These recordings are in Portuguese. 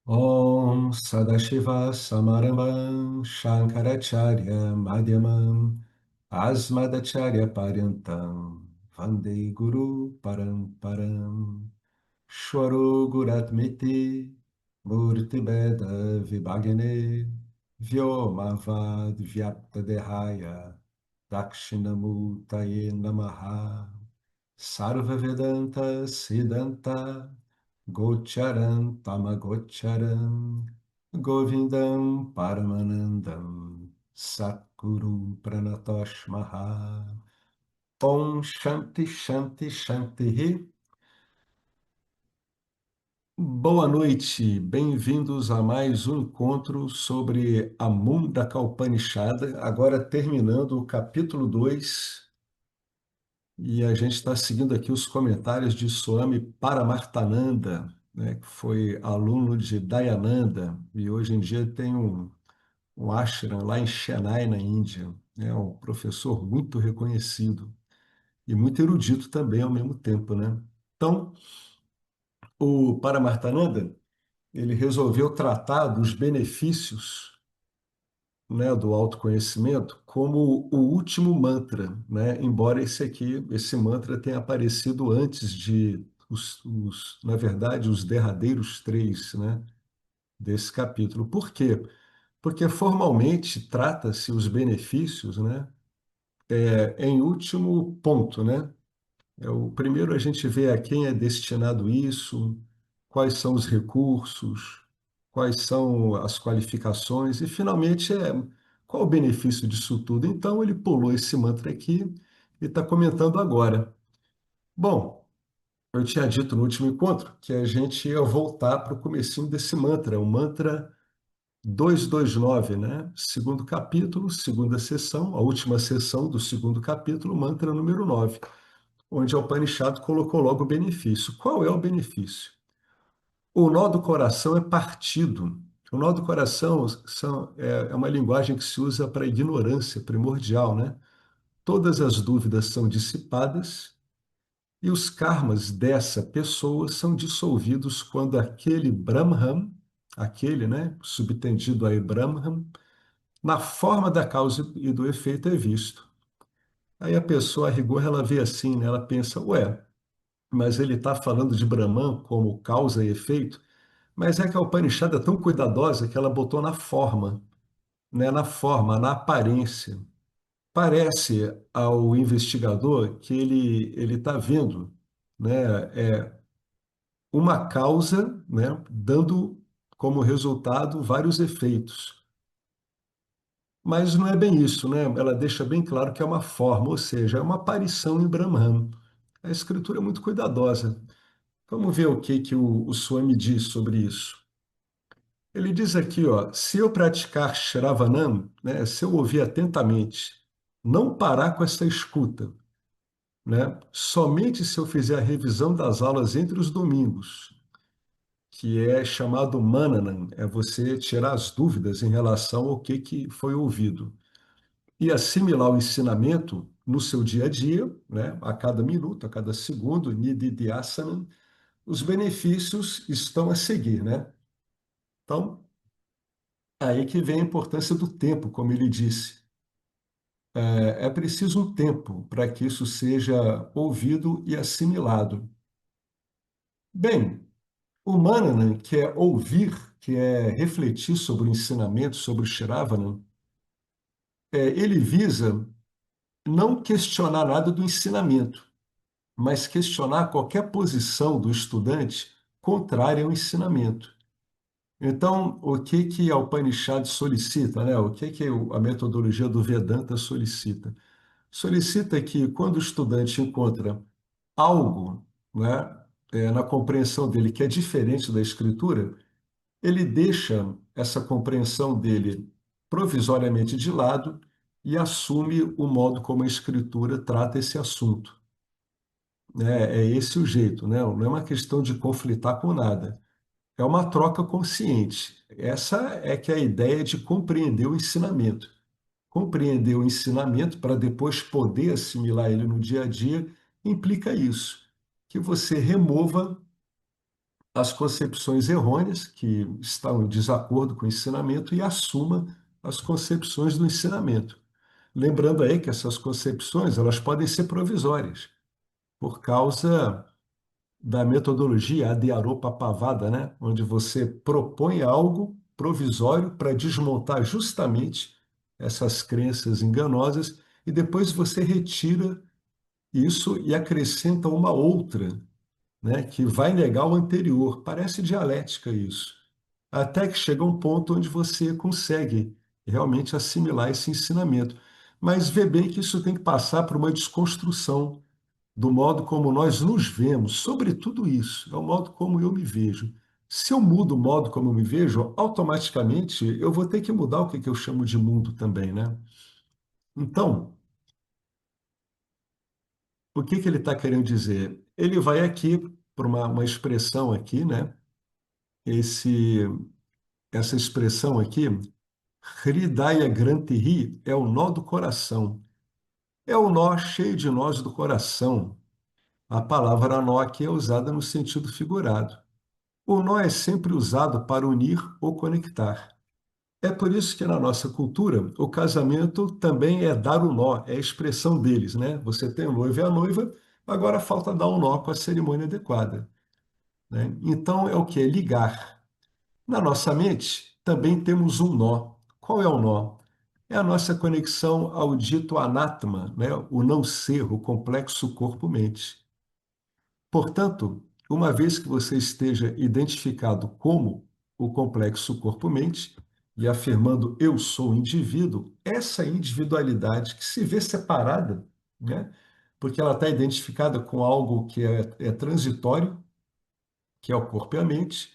Om Sadashiva Samarambam Shankaracharya Madhyamam Asmadacharya Paryantam Vande Guru Paramparam Shwaro Guratmiti Murti Beda Vibhagane Vyomavad Vyapta Dehaya Dakshinamurtaye Namaha Sarva Vedanta Siddhanta Gocharam Tamagocharam Govindam Paramanandam Satguru Pranatosh Maha Om Shanti Shanti Shanti. Boa noite, bem-vindos a mais um encontro sobre a Mundaka Upanishada, agora terminando o capítulo 2. E a gente está seguindo aqui os comentários de Swami Paramartananda, né, que foi aluno de Dayananda e hoje em dia tem um ashram lá em Chennai, na Índia. É um professor muito reconhecido e muito erudito também ao mesmo tempo, né? Então, o Paramartananda, ele resolveu tratar dos benefícios, né, do autoconhecimento como o último mantra, né? Embora esse mantra tenha aparecido antes de na verdade, os derradeiros três, né, desse capítulo. Por quê? Porque formalmente trata-se os benefícios, né, em último ponto, né? O primeiro a gente vê a quem é destinado isso, quais são os recursos, quais são as qualificações e, finalmente, qual o benefício disso tudo. Então, ele pulou esse mantra aqui e está comentando agora. Bom, eu tinha dito no último encontro que a gente ia voltar para o comecinho desse mantra, o mantra 229, né? Segundo capítulo, segunda sessão, a última sessão do segundo capítulo, mantra número 9, onde a Upanishad colocou logo o benefício. Qual é o benefício? O nó do coração é partido. O nó do coração é uma linguagem que se usa para ignorância primordial, né? Todas as dúvidas são dissipadas e os karmas dessa pessoa são dissolvidos quando aquele Brahman, aquele, né, subtendido aí Brahman, na forma da causa e do efeito é visto. Aí a pessoa, a rigor, ela vê assim, né? Ela pensa, ué, mas ele está falando de Brahman como causa e efeito, mas é que a Upanishad é tão cuidadosa que ela botou na forma, né? Na forma, na aparência. Parece ao investigador que ele está vendo, né, uma causa, né, dando como resultado vários efeitos. Mas não é bem isso, né? Ela deixa bem claro que é uma forma, ou seja, é uma aparição em Brahman. A escritura é muito cuidadosa. Vamos ver o que o Swami diz sobre isso. Ele diz aqui, ó, se eu praticar Shravanam, né, se eu ouvir atentamente, não parar com essa escuta, né, somente se eu fizer a revisão das aulas entre os domingos, que é chamado Mananam, é você tirar as dúvidas em relação ao que foi ouvido, e assimilar o ensinamento no seu dia a dia, né, a cada minuto, a cada segundo, Nididhyasana, os benefícios estão a seguir, né? Então, aí que vem a importância do tempo, como ele disse. É preciso um tempo para que isso seja ouvido e assimilado. Bem, o Manana, que é ouvir, que é refletir sobre o ensinamento, sobre o Shravana, ele visa não questionar nada do ensinamento, mas questionar qualquer posição do estudante contrária ao ensinamento. Então, o que a Upanishad solicita, né? O que a metodologia do Vedanta solicita? Solicita que, quando o estudante encontra algo, né, na compreensão dele que é diferente da escritura, ele deixa essa compreensão dele provisoriamente de lado e assume o modo como a escritura trata esse assunto, né? É esse o jeito, né? Não é uma questão de conflitar com nada. É uma troca consciente. Essa é que é a ideia de compreender o ensinamento. Compreender o ensinamento para depois poder assimilar ele no dia a dia implica isso, que você remova as concepções errôneas que estão em desacordo com o ensinamento e assuma as concepções do ensinamento. Lembrando aí que essas concepções elas podem ser provisórias, por causa da metodologia Adiaropa-Pavada, né? Onde você propõe algo provisório para desmontar justamente essas crenças enganosas e depois você retira isso e acrescenta uma outra, né? Que vai negar o anterior. Parece dialética isso. Até que chega um ponto onde você consegue realmente assimilar esse ensinamento. Mas vê bem que isso tem que passar por uma desconstrução do modo como nós nos vemos, sobre tudo isso, é o modo como eu me vejo. Se eu mudo o modo como eu me vejo, automaticamente eu vou ter que mudar o que eu chamo de mundo também, né? Então, o que que ele está querendo dizer? Ele vai aqui para uma expressão aqui, né? Esse, essa expressão aqui, Hridaya Granthi, é o nó do coração. É o nó cheio de nós do coração. A palavra nó aqui é usada no sentido figurado. O nó é sempre usado para unir ou conectar. É por isso que na nossa cultura o casamento também é dar o nó, é a expressão deles, né? Você tem o noivo e a noiva, agora falta dar um nó com a cerimônia adequada, né? Então é o que? É ligar. Na nossa mente também temos um nó. Qual é o nó? É a nossa conexão ao dito anátema, né? O não ser, o complexo corpo-mente. Portanto, uma vez que você esteja identificado como o complexo corpo-mente e afirmando eu sou indivíduo, essa individualidade que se vê separada, né? Porque ela está identificada com algo que é transitório, que é o corpo e a mente,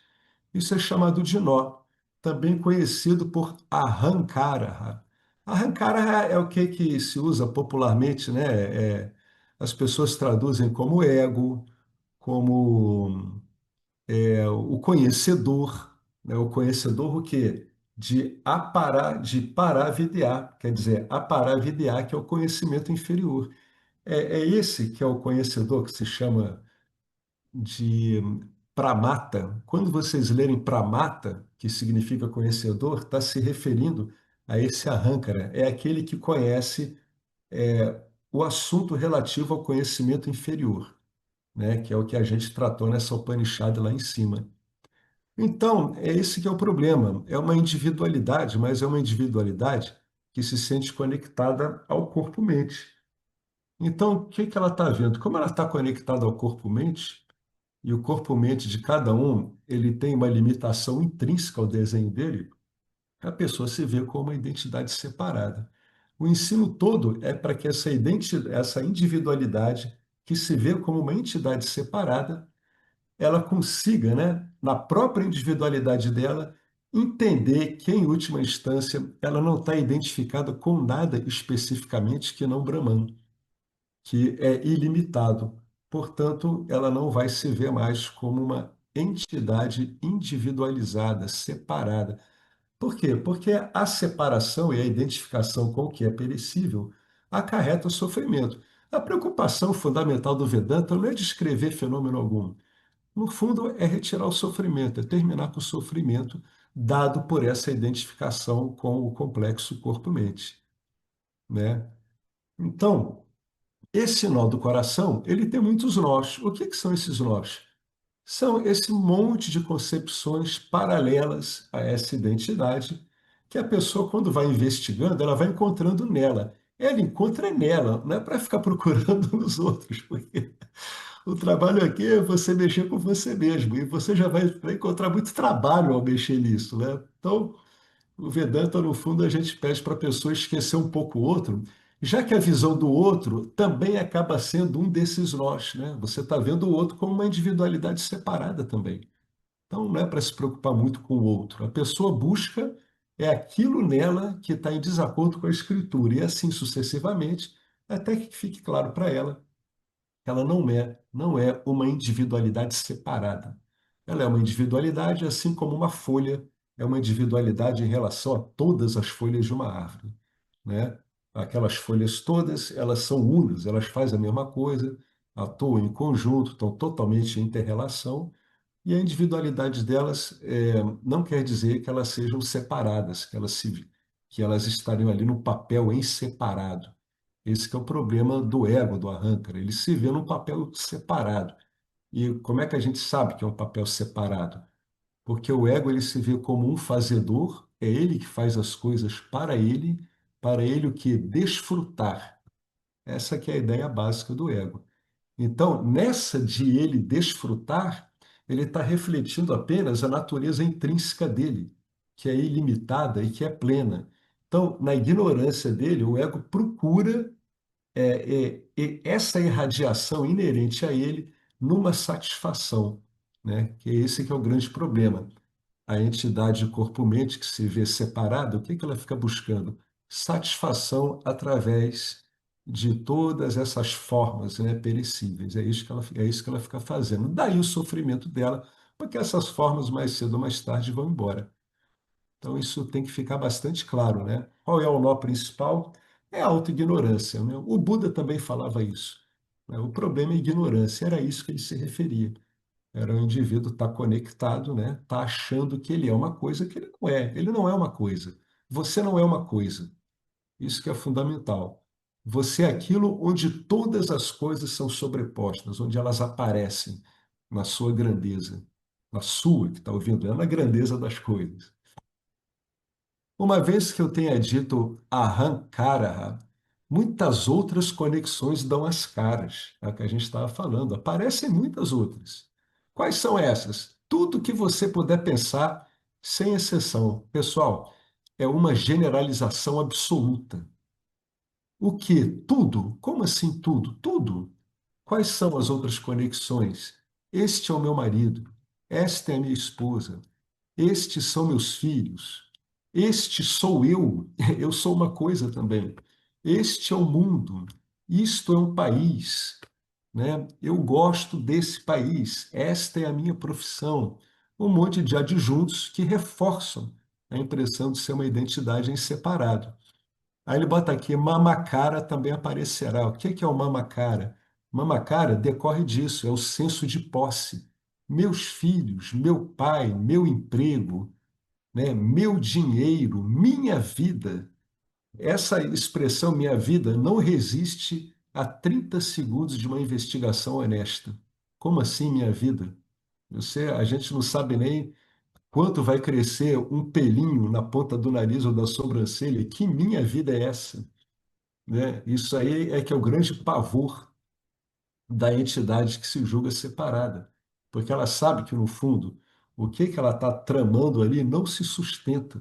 isso é chamado de nó, também conhecido por ahankara. Ahankara é o que se usa popularmente, né? As pessoas traduzem como ego, como o conhecedor, né? O conhecedor o quê? De paravidear, quer dizer, aparavidear, que é o conhecimento inferior. É esse que é o conhecedor que se chama de pramata. Quando vocês lerem pramata, que significa conhecedor, está se referindo a esse arrancara. É aquele que conhece o assunto relativo ao conhecimento inferior, né? Que é o que a gente tratou nessa Upanishad lá em cima. Então, é esse que é o problema. É uma individualidade, mas é uma individualidade que se sente conectada ao corpo-mente. Então, o que que ela está vendo? Como ela está conectada ao corpo-mente, e o corpo-mente de cada um, ele tem uma limitação intrínseca ao desenho dele, a pessoa se vê como uma identidade separada. O ensino todo é para que essa individualidade, que se vê como uma entidade separada, ela consiga, né, na própria individualidade dela, entender que, em última instância, ela não está identificada com nada especificamente que não Brahman, que é ilimitado. Portanto, ela não vai se ver mais como uma entidade individualizada, separada. Por quê? Porque a separação e a identificação com o que é perecível acarreta sofrimento. A preocupação fundamental do Vedanta não é descrever fenômeno algum. No fundo, é retirar o sofrimento, é terminar com o sofrimento dado por essa identificação com o complexo corpo-mente, né? Então, esse nó do coração, ele tem muitos nós. O que que são esses nós? São esse monte de concepções paralelas a essa identidade que a pessoa, quando vai investigando, ela vai encontrando nela. Ela encontra nela, não é para ficar procurando nos outros, porque o trabalho aqui é você mexer com você mesmo, e você já vai encontrar muito trabalho ao mexer nisso, né? Então, o Vedanta, no fundo, a gente pede para a pessoa esquecer um pouco o outro, já que a visão do outro também acaba sendo um desses nós, né? Você está vendo o outro como uma individualidade separada também. Então, não é para se preocupar muito com o outro. A pessoa busca é aquilo nela que está em desacordo com a escritura, e assim sucessivamente, até que fique claro para ela que ela não é uma individualidade separada. Ela é uma individualidade, assim como uma folha é uma individualidade em relação a todas as folhas de uma árvore, né? Aquelas folhas todas, elas são unas, elas fazem a mesma coisa, atuam em conjunto, estão totalmente em interrelação, E a individualidade delas não quer dizer que elas sejam separadas, que elas estariam ali no papel em separado. Esse que é o problema do ego, do Ahankara. Ele se vê num papel separado. E como é que a gente sabe que é um papel separado? Porque o ego ele se vê como um fazedor, é ele que faz as coisas para ele o que? Desfrutar. Essa que é a ideia básica do ego. Então, nessa de ele desfrutar, ele está refletindo apenas a natureza intrínseca dele, que é ilimitada e que é plena. Então, na ignorância dele, o ego procura essa irradiação inerente a ele numa satisfação, né? Que é esse que é o grande problema. A entidade corpo-mente que se vê separada, o que que ela fica buscando? Satisfação através de todas essas formas, né, perecíveis. É isso que ela fica fazendo. Daí o sofrimento dela, porque essas formas mais cedo ou mais tarde vão embora. Então isso tem que ficar bastante claro, né? Qual é o nó principal? É a autoignorância, né? O Buda também falava isso, né? O problema é a ignorância, era isso que ele se referia. Era o indivíduo estar conectado, né? Tá achando que ele é uma coisa que ele não é. Ele não é uma coisa. Você não é uma coisa. Isso que é fundamental. Você é aquilo onde todas as coisas são sobrepostas, onde elas aparecem na sua grandeza. Na sua, que está ouvindo, é na grandeza das coisas. Uma vez que eu tenha dito Ahankara, muitas outras conexões dão as caras. É o que a gente estava falando. Aparecem muitas outras. Quais são essas? Tudo que você puder pensar, sem exceção. Pessoal, é uma generalização absoluta. O que? Tudo? Como assim tudo? Tudo. Quais são as outras conexões? Este é o meu marido. Esta é a minha esposa. Estes são meus filhos. Este sou eu. Eu sou uma coisa também. Este é o mundo. Isto é um país, né? Eu gosto desse país. Esta é a minha profissão. Um monte de adjuntos que reforçam a impressão de ser uma identidade em separado. Aí ele bota aqui, mamacara também aparecerá. O que é o mamacara? Mamacara decorre disso, é o senso de posse. Meus filhos, meu pai, meu emprego, né? Meu dinheiro, minha vida. Essa expressão minha vida não resiste a 30 segundos de uma investigação honesta. Como assim minha vida? A gente não sabe nem quanto vai crescer um pelinho na ponta do nariz ou da sobrancelha. Que minha vida é essa? Né? Isso aí é que é o grande pavor da entidade que se julga separada, porque ela sabe que, no fundo, o que que ela está tramando ali não se sustenta.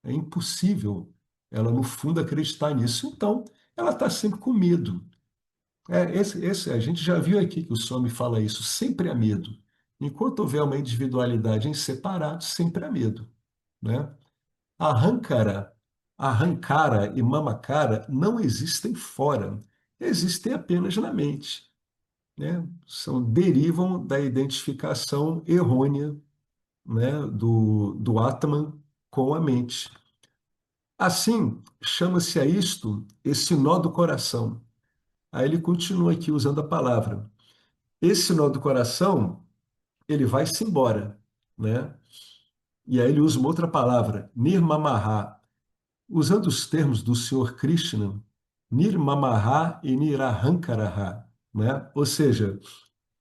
É impossível ela, no fundo, acreditar nisso. Então, ela está sempre com medo. A gente já viu aqui que o Swami fala isso, sempre há medo. Enquanto houver uma individualidade em separado, sempre há medo, né? Arrancara, arrancara e mamacara não existem fora, existem apenas na mente, né? Derivam da identificação errônea, né, do Atman com a mente. Assim, chama-se a isto esse nó do coração. Aí ele continua aqui usando a palavra. Esse nó do coração, ele vai-se embora, né? E aí ele usa uma outra palavra, nirmamaha. Usando os termos do Senhor Krishna, nirmamaha e nirahankaraha, né? Ou seja,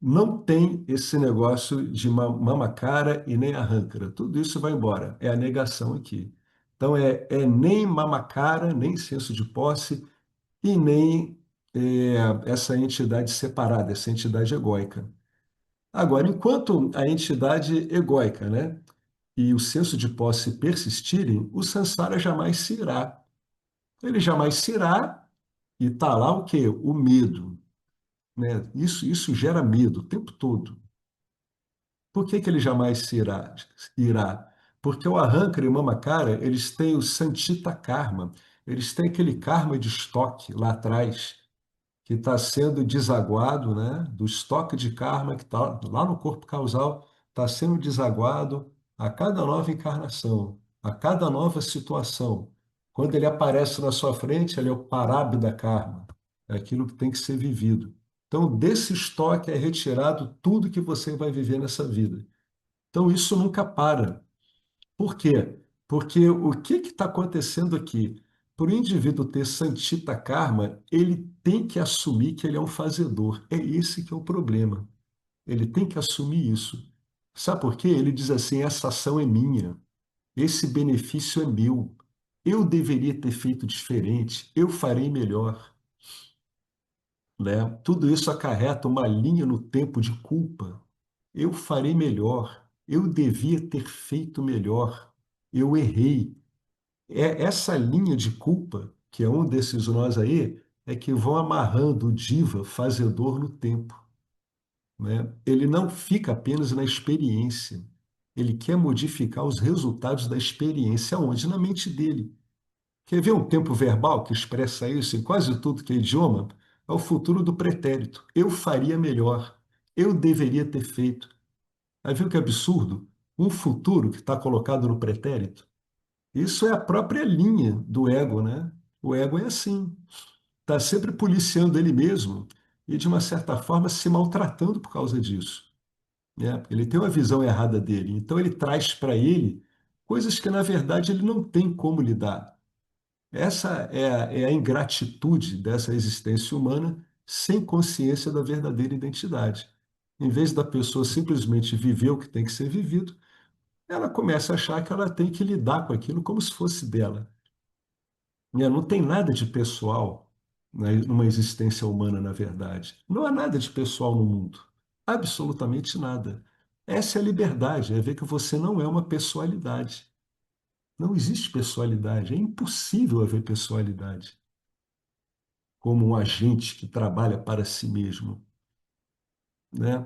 não tem esse negócio de mamacara e nem arrancara. Tudo isso vai embora. É a negação aqui. Então, nem mamacara, nem senso de posse e nem essa entidade separada, essa entidade egóica. Agora, enquanto a entidade egóica, né, e o senso de posse persistirem, o samsara jamais se irá. Ele jamais se irá e está lá o quê? O medo, né? Isso gera medo o tempo todo. Por que que ele jamais se irá? Porque o Ahankara e o Mamacara, eles têm o Santita Karma, eles têm aquele karma de estoque lá atrás, que está sendo desaguado, né, do estoque de karma que está lá no corpo causal, está sendo desaguado a cada nova encarnação, a cada nova situação. Quando ele aparece na sua frente, ele é o parábida karma, é aquilo que tem que ser vivido. Então, desse estoque é retirado tudo que você vai viver nessa vida. Então, isso nunca para. Por quê? Porque o que está acontecendo aqui? Por o indivíduo ter santita karma, ele tem que assumir que ele é um fazedor. É esse que é o problema. Ele tem que assumir isso. Sabe por quê? Ele diz assim: essa ação é minha, esse benefício é meu. Eu deveria ter feito diferente, eu farei melhor, né? Tudo isso acarreta uma linha no tempo de culpa. Eu farei melhor, eu devia ter feito melhor, eu errei. É essa linha de culpa, que é um desses nós aí, é que vão amarrando o diva fazedor no tempo, né? Ele não fica apenas na experiência, ele quer modificar os resultados da experiência, onde? Na mente dele. Quer ver um tempo verbal que expressa isso em quase tudo que é idioma? É o futuro do pretérito. Eu faria melhor. Eu deveria ter feito. Aí viu que absurdo? Um futuro que está colocado no pretérito. Isso é a própria linha do ego, né? O ego é assim. Está sempre policiando ele mesmo e, de uma certa forma, se maltratando por causa disso, né? Ele tem uma visão errada dele. Então, ele traz para ele coisas que, na verdade, ele não tem como lidar. Essa é a ingratitude dessa existência humana sem consciência da verdadeira identidade. Em vez da pessoa simplesmente viver o que tem que ser vivido, ela começa a achar que ela tem que lidar com aquilo como se fosse dela, né? Não tem nada de pessoal, né, numa existência humana, na verdade. Não há nada de pessoal no mundo. Absolutamente nada. Essa é a liberdade, é ver que você não é uma pessoalidade. Não existe pessoalidade, é impossível haver pessoalidade como um agente que trabalha para si mesmo, né?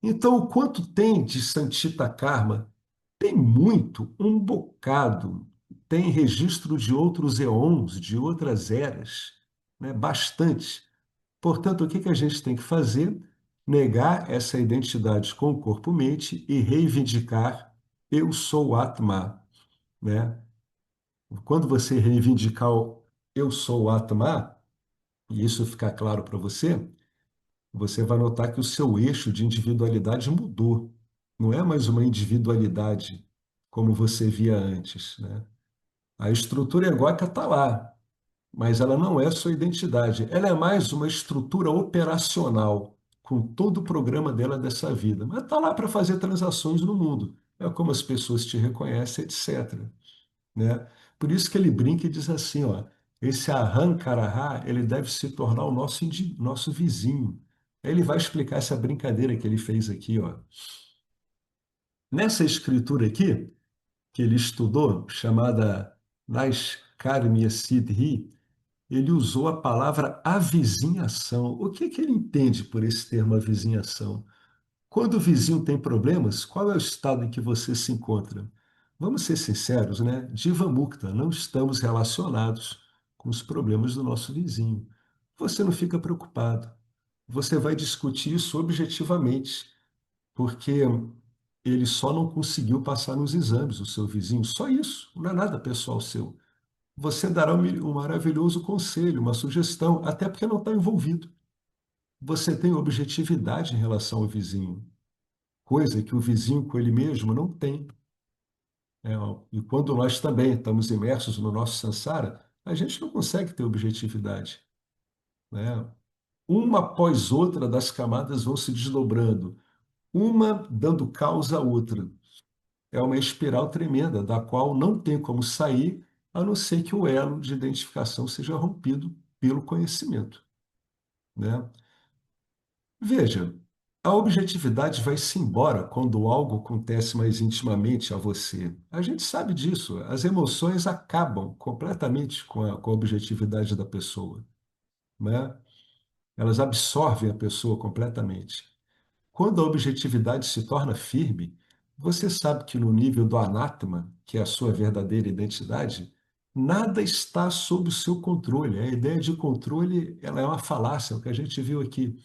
Então, o quanto tem de Santita Karma? Tem muito, um bocado. Tem registro de outros eons, de outras eras, né? Bastante. Portanto, o que que a gente tem que fazer? Negar essa identidade com o corpo-mente e reivindicar eu sou Atma, né? Quando você reivindicar o eu sou Atma, e isso ficar claro para você, você vai notar que o seu eixo de individualidade mudou. Não é mais uma individualidade como você via antes, né? A estrutura egóica está lá, mas ela não é sua identidade. Ela é mais uma estrutura operacional, com todo o programa dela dessa vida. Mas está lá para fazer transações no mundo. É como as pessoas te reconhecem, etc, né? Por isso que ele brinca e diz assim, ó, esse Ahankaraha, ele deve se tornar o nosso vizinho. Aí ele vai explicar essa brincadeira que ele fez aqui, ó. Nessa escritura aqui, que ele estudou, chamada Naiskarmya Siddhi, ele usou a palavra avizinhação. O que que ele entende por esse termo avizinhação? Quando o vizinho tem problemas, qual é o estado em que você se encontra? Vamos ser sinceros, né? Diva Mukta, não estamos relacionados com os problemas do nosso vizinho. Você não fica preocupado. Você vai discutir isso objetivamente, porque ele só não conseguiu passar nos exames, o seu vizinho. Só isso, não é nada pessoal seu. Você dará um maravilhoso conselho, uma sugestão, até porque não está envolvido. Você tem objetividade em relação ao vizinho, coisa que o vizinho com ele mesmo não tem, né? E quando nós também estamos imersos no nosso samsara, a gente não consegue ter objetividade, né? Uma após outra das camadas vão se desdobrando, uma dando causa à outra. É uma espiral tremenda, da qual não tem como sair, a não ser que o elo de identificação seja rompido pelo conhecimento, né? Veja, a objetividade vai-se embora quando algo acontece mais intimamente a você. A gente sabe disso. As emoções acabam completamente com a objetividade da pessoa, né? Elas absorvem a pessoa completamente. Quando a objetividade se torna firme, você sabe que no nível do anátema, que é a sua verdadeira identidade, nada está sob o seu controle. A ideia de controle, ela é uma falácia, é o que a gente viu aqui.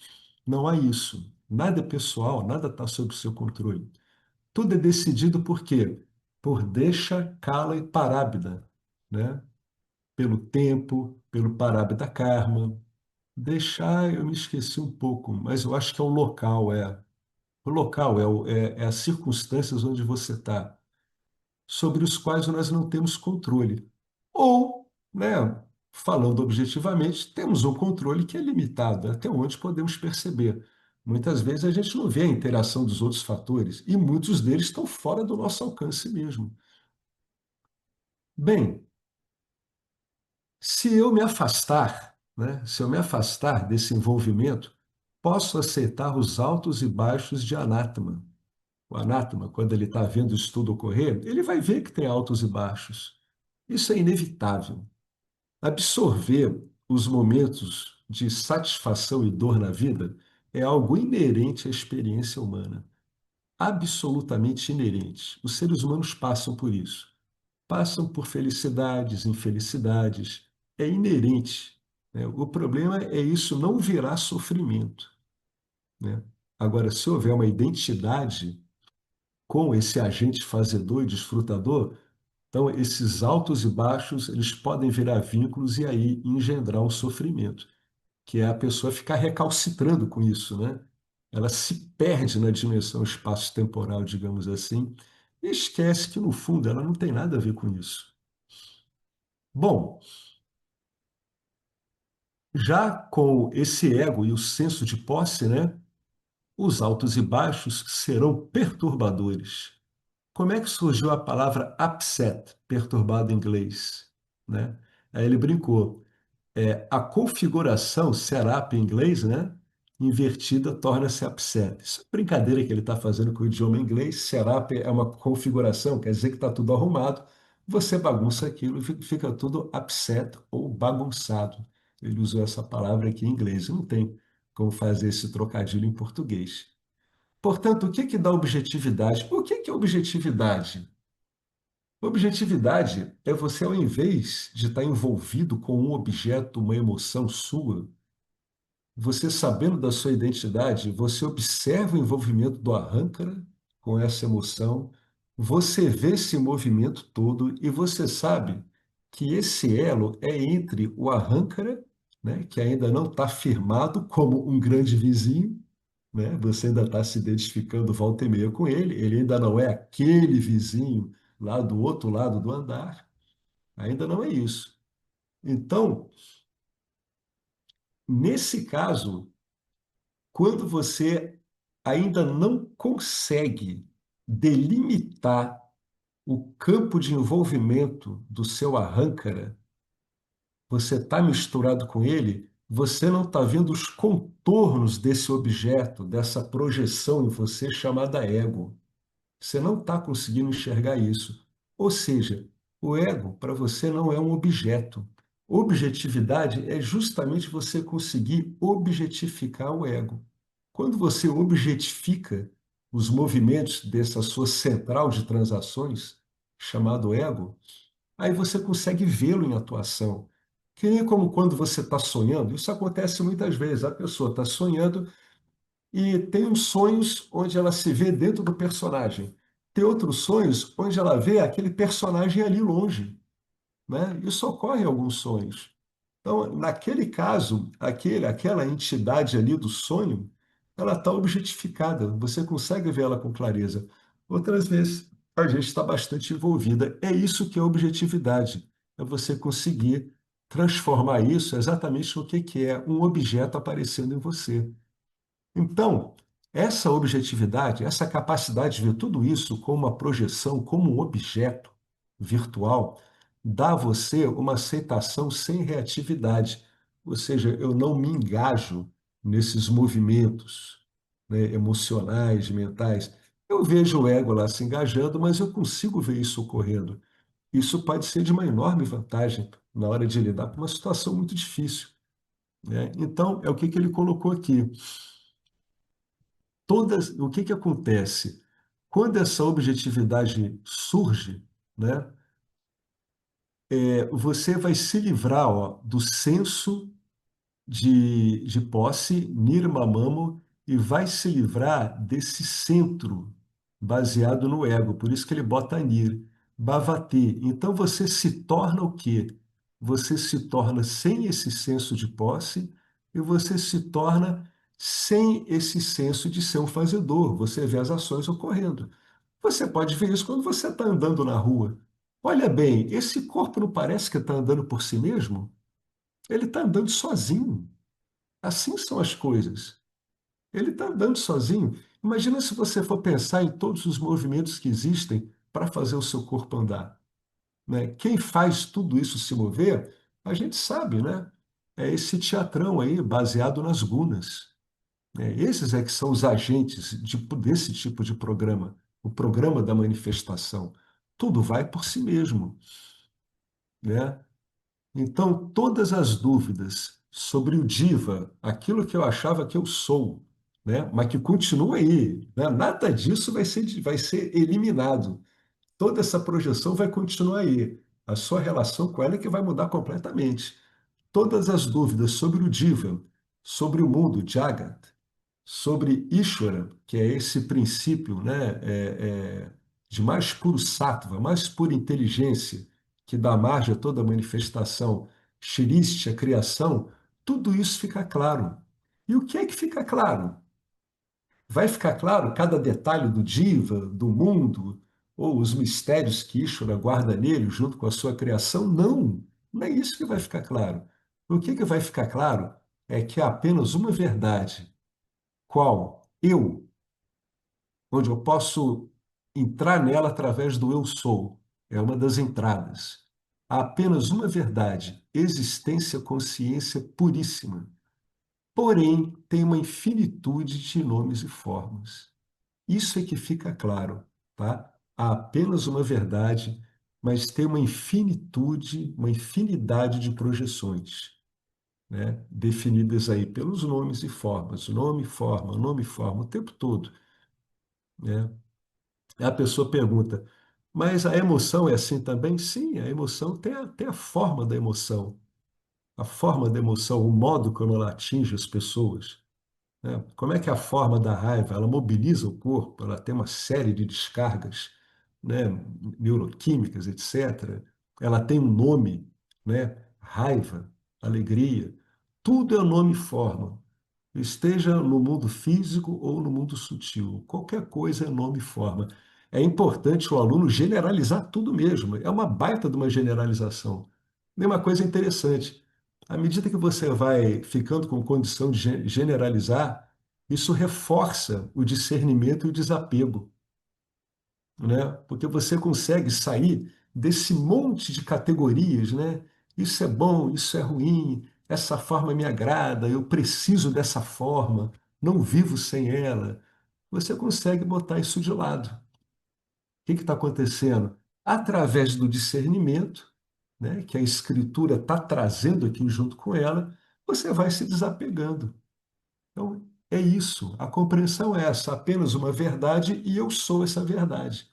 Não há isso. Nada é pessoal, nada está sob seu controle. Tudo é decidido por quê? Por deixa, cala e parábida, né? Pelo tempo, pelo parábida karma. Deixar, eu me esqueci um pouco, mas eu acho que é o local, é. o local, é as circunstâncias onde você está, sobre os quais nós não temos controle. Ou, né, falando objetivamente, temos um controle que é limitado, até onde podemos perceber. Muitas vezes a gente não vê a interação dos outros fatores, e muitos deles estão fora do nosso alcance mesmo. Bem, se eu me afastar, né, se eu me afastar desse envolvimento, posso aceitar os altos e baixos de anátema. O anátema, quando ele está vendo o estudo ocorrer, ele vai ver que tem altos e baixos. Isso é inevitável. Absorver os momentos de satisfação e dor na vida é algo inerente à experiência humana. Absolutamente inerente. Os seres humanos passam por isso. Passam por felicidades, infelicidades. É inerente, né? O problema é isso não virar sofrimento, né? Agora, se houver uma identidade com esse agente fazedor e desfrutador, então esses altos e baixos eles podem virar vínculos e aí engendrar um sofrimento, que é a pessoa ficar recalcitrando com isso, né? Ela se perde na dimensão espaço-temporal, digamos assim, e esquece que, no fundo, ela não tem nada a ver com isso. Bom, já com esse ego e o senso de posse, né, os altos e baixos serão perturbadores. Como é que surgiu a palavra upset, perturbado em inglês, né? Aí ele brincou. A configuração, setup em inglês, né? Invertida torna-se upset. Isso é brincadeira que ele está fazendo com o idioma inglês. Setup é uma configuração, quer dizer que está tudo arrumado. Você bagunça aquilo e fica tudo upset ou bagunçado. Ele usou essa palavra aqui em inglês. Não tem como fazer esse trocadilho em português. Portanto, o que que dá objetividade? O que que é objetividade? Objetividade é você, ao invés de estar envolvido com um objeto, uma emoção sua, você sabendo da sua identidade, você observa o envolvimento do arrâncara com essa emoção, você vê esse movimento todo e você sabe que esse elo é entre o arrâncara, né, que ainda não está firmado como um grande vizinho, né? Você ainda está se identificando volta e meia com ele, ele ainda não é aquele vizinho lá do outro lado do andar, ainda não é isso. Então, nesse caso, quando você ainda não consegue delimitar o campo de envolvimento do seu arrâncara, você está misturado com ele, você não está vendo os contornos desse objeto, dessa projeção em você chamada ego. Você não está conseguindo enxergar isso. Ou seja, o ego para você não é um objeto. Objetividade é justamente você conseguir objetificar o ego. Quando você objetifica os movimentos dessa sua central de transações, chamado ego, aí você consegue vê-lo em atuação. Que nem como quando você está sonhando, isso acontece muitas vezes. A pessoa está sonhando e tem uns sonhos onde ela se vê dentro do personagem. Tem outros sonhos onde ela vê aquele personagem ali longe, né? Isso ocorre em alguns sonhos. Então, naquele caso, aquela entidade ali do sonho, ela está objetificada. Você consegue ver ela com clareza. Outras vezes, a gente está bastante envolvida. É isso que é objetividade. É você conseguir transformar isso exatamente no que é um objeto aparecendo em você. Então, essa objetividade, essa capacidade de ver tudo isso como uma projeção, como um objeto virtual, dá a você uma aceitação sem reatividade. Ou seja, eu não me engajo nesses movimentos, né, emocionais, mentais. Eu vejo o ego lá se engajando, mas eu consigo ver isso ocorrendo. Isso pode ser de uma enorme vantagem na hora de lidar com uma situação muito difícil, né? Então, é o que ele colocou aqui. O que que acontece? Quando essa objetividade surge, né, você vai se livrar, ó, do senso de posse, nirmamamo, e vai se livrar desse centro baseado no ego. Por isso que ele bota nir, bhavati. Então você se torna o quê? Você se torna sem esse senso de posse e você se torna sem esse senso de ser um fazedor. Você vê as ações ocorrendo. Você pode ver isso quando você está andando na rua. Olha bem, esse corpo não parece que está andando por si mesmo? Ele está andando sozinho. Assim são as coisas. Ele está andando sozinho. Imagina se você for pensar em todos os movimentos que existem para fazer o seu corpo andar, né? Quem faz tudo isso se mover, a gente sabe, né? É esse teatrão aí, baseado nas gunas, né? Esses é que são os agentes desse tipo de programa, o programa da manifestação. Tudo vai por si mesmo, né? Então, todas as dúvidas sobre o diva, aquilo que eu achava que eu sou, né? Mas que continua aí, né? Nada disso vai ser eliminado. Toda essa projeção vai continuar aí. A sua relação com ela é que vai mudar completamente. Todas as dúvidas sobre o diva, sobre o mundo, Jagat, sobre Ishvara, que é esse princípio, né, de mais puro sattva, mais pura inteligência, que dá margem a toda manifestação, Shristi, a criação, tudo isso fica claro. E o que é que fica claro? Vai ficar claro cada detalhe do diva, do mundo, ou os mistérios que Ishvara guarda nele junto com a sua criação? Não, não é isso que vai ficar claro. O que vai ficar claro é que há apenas uma verdade, qual? Eu, onde eu posso entrar nela através do eu sou. É uma das entradas. Há apenas uma verdade, existência, consciência puríssima. Porém, tem uma infinitude de nomes e formas. Isso é que fica claro, tá? Há apenas uma verdade, mas tem uma infinitude, uma infinidade de projeções, né? Definidas aí pelos nomes e formas. Nome, forma, o tempo todo, né? A pessoa pergunta, mas a emoção é assim também? Sim, a emoção tem a forma da emoção, a forma da emoção, o modo como ela atinge as pessoas, né? Como é que é a forma da raiva? Ela mobiliza o corpo, ela tem uma série de descargas, né, neuroquímicas, etc. Ela tem um nome, né? Raiva, alegria, tudo é nome e forma. Esteja no mundo físico ou no mundo sutil, qualquer coisa é nome e forma. É importante o aluno generalizar tudo mesmo, é uma baita de uma generalização. E uma coisa interessante, à medida que você vai ficando com condição de generalizar, isso reforça o discernimento e o desapego, né? Porque você consegue sair desse monte de categorias, né? Isso é bom, isso é ruim, essa forma me agrada, eu preciso dessa forma, não vivo sem ela. Você consegue botar isso de lado. O que está acontecendo? Através do discernimento, né, que a escritura está trazendo aqui junto com ela, você vai se desapegando. Então, é isso. A compreensão é essa, apenas uma verdade e eu sou essa verdade,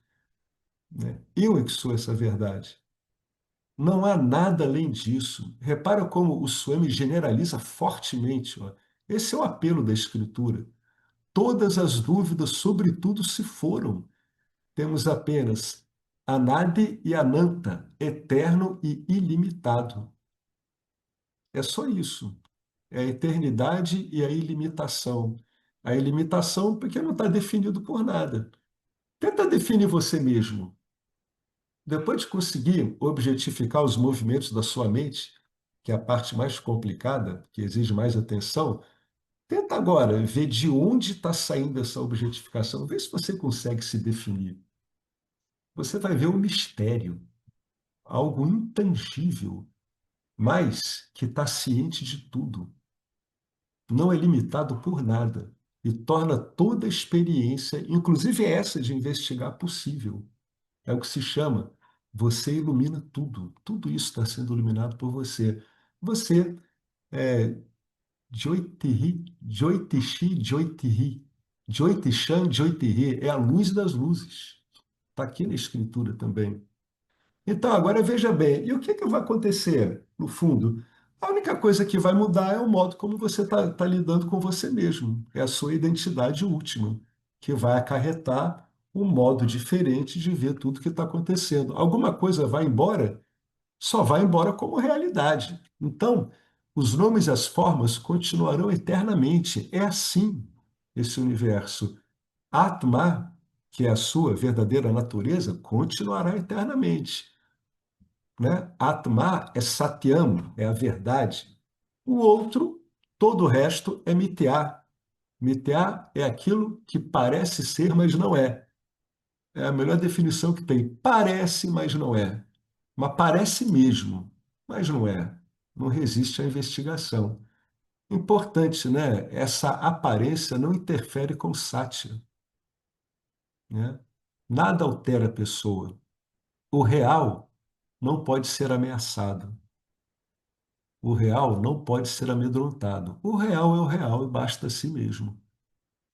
né? Eu é que sou essa verdade. Não há nada além disso. Repara como o Swami generaliza fortemente. Ó. Esse é o apelo da Escritura. Todas as dúvidas sobre tudo se foram. Temos apenas Anadi e Ananta, eterno e ilimitado. É só isso. É a eternidade e a ilimitação. A ilimitação porque não está definido por nada. Tenta definir você mesmo. Depois de conseguir objetificar os movimentos da sua mente, que é a parte mais complicada, que exige mais atenção, tenta agora ver de onde está saindo essa objetificação. Vê se você consegue se definir. Você vai ver um mistério, algo intangível, mas que está ciente de tudo. Não é limitado por nada e torna toda a experiência, inclusive essa de investigar, possível. É o que se chama, você ilumina tudo. Tudo isso está sendo iluminado por você. Você é Jyotihi, Jyotishi, Jyotihi. Jyotishan, Jyotihi é a luz das luzes. Está aqui na escritura também. Então, agora veja bem, e o que que vai acontecer, no fundo? A única coisa que vai mudar é o modo como você está lidando com você mesmo. É a sua identidade última, que vai acarretar um modo diferente de ver tudo que está acontecendo. Alguma coisa vai embora, só vai embora como realidade. Então, Os nomes e as formas continuarão eternamente. É assim esse universo. Atma, que é a sua verdadeira natureza, continuará eternamente, né? Atma é Satyam, é a verdade. O outro, todo o resto é Mithya. Mithya é aquilo que parece ser, mas não é. É a melhor definição que tem. Parece, mas não é. Mas parece mesmo, mas não é. Não resiste à investigação. Importante, né? Essa aparência não interfere com o Satya, né? Nada altera a pessoa. O real não pode ser ameaçado. O real não pode ser amedrontado. O real é o real e basta a si mesmo.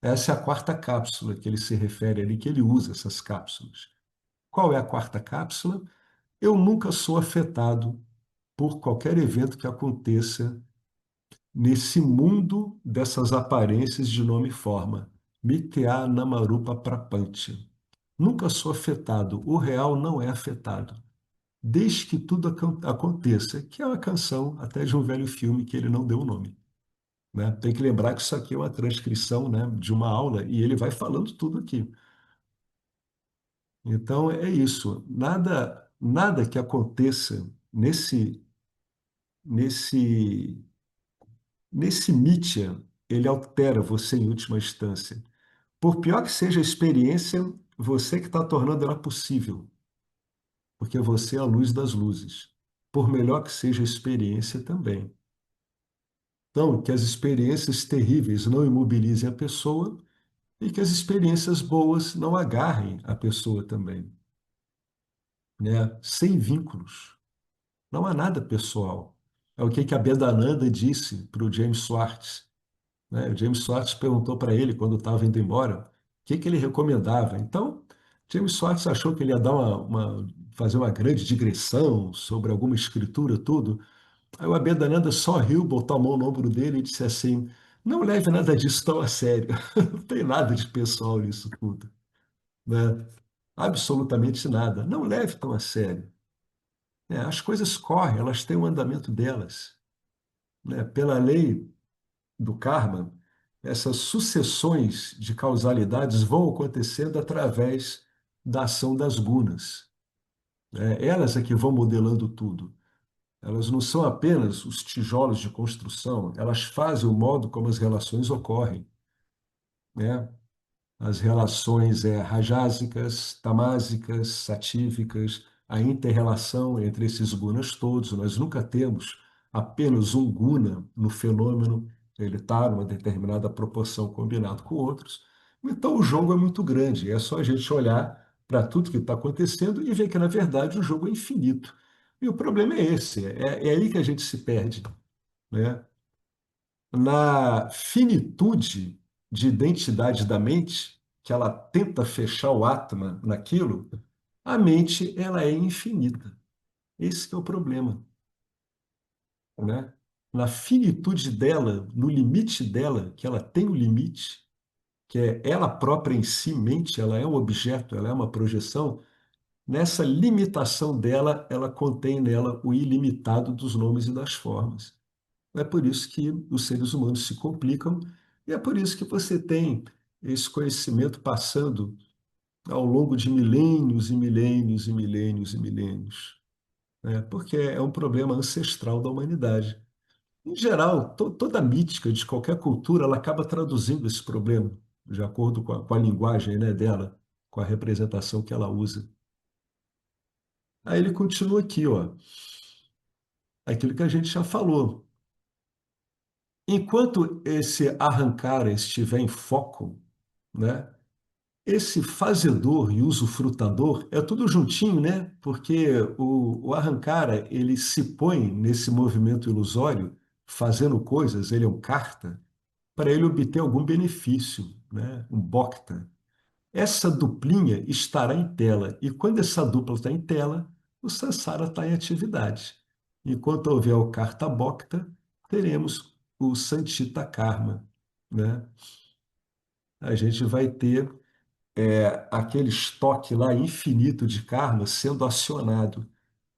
Essa é a quarta cápsula que ele se refere ali, que ele usa essas cápsulas. Qual é a quarta cápsula? Eu nunca sou afetado por qualquer evento que aconteça nesse mundo dessas aparências de nome e forma. Mithya Namarupa Prapancha. Nunca sou afetado. O real não é afetado. Desde que tudo aconteça, que é uma canção até de um velho filme que ele não deu o nome, né? Tem que lembrar que isso aqui é uma transcrição, né, de uma aula e ele vai falando tudo aqui. Então é isso. Nada que aconteça nesse nesse mitya, ele altera você em última instância. Por pior que seja a experiência, você que está tornando ela possível, porque você é a luz das luzes. Por melhor que seja a experiência também. Então, que as experiências terríveis não imobilizem a pessoa e que as experiências boas não agarrem a pessoa também, né? Sem vínculos. Não há nada pessoal. É o que a Bedananda disse para o James Swartz, né? O James Swartz perguntou para ele, quando estava indo embora, o que ele recomendava. Então, James Swartz achou que ele ia dar fazer uma grande digressão sobre alguma escritura, tudo. Aí o Abedananda só riu, botou a mão no ombro dele e disse assim: não leve nada disso tão a sério. Não tem nada de pessoal nisso tudo, né? Absolutamente nada. Não leve tão a sério. Né? As coisas correm, elas têm o andamento delas, né? Pela lei do karma, essas sucessões de causalidades vão acontecendo através da ação das gunas, né? Elas é que vão modelando tudo. Elas não são apenas os tijolos de construção, elas fazem o modo como as relações ocorrem, né? As relações rajásicas, tamásicas, satívicas, a inter-relação entre esses gunas todos. Nós nunca temos apenas um guna no fenômeno, ele está numa determinada proporção combinado com outros. Então o jogo é muito grande, é só a gente olhar para tudo que está acontecendo e ver que, na verdade, o jogo é infinito. E o problema é esse, é aí que a gente se perde, né? Na finitude de identidade da mente, que ela tenta fechar o Atman naquilo, a mente ela é infinita. Esse que é o problema, né? Na finitude dela, no limite dela, que ela tem o limite, que é ela própria em si, mente, ela é um objeto, ela é uma projeção. Nessa limitação dela, ela contém nela o ilimitado dos nomes e das formas. É por isso que os seres humanos se complicam e é por isso que você tem esse conhecimento passando ao longo de milênios e milênios e milênios e milênios, né? Porque é um problema ancestral da humanidade. Em geral, toda a mítica de qualquer cultura, ela acaba traduzindo esse problema, de acordo com a linguagem, né, dela, com a representação que ela usa. Aí ele continua aqui, ó, aquilo que a gente já falou. Enquanto esse arrancar estiver em foco, né? Esse fazedor e usufrutador é tudo juntinho, né? Porque o arrancara, ele se põe nesse movimento ilusório, fazendo coisas, ele é um karta, para ele obter algum benefício, né? Um bhokta. Essa duplinha estará em tela, e quando essa dupla está em tela, o samsara está em atividade. Enquanto houver o karta bhokta, teremos o santita karma, né? A gente vai ter aquele estoque lá infinito de karma sendo acionado.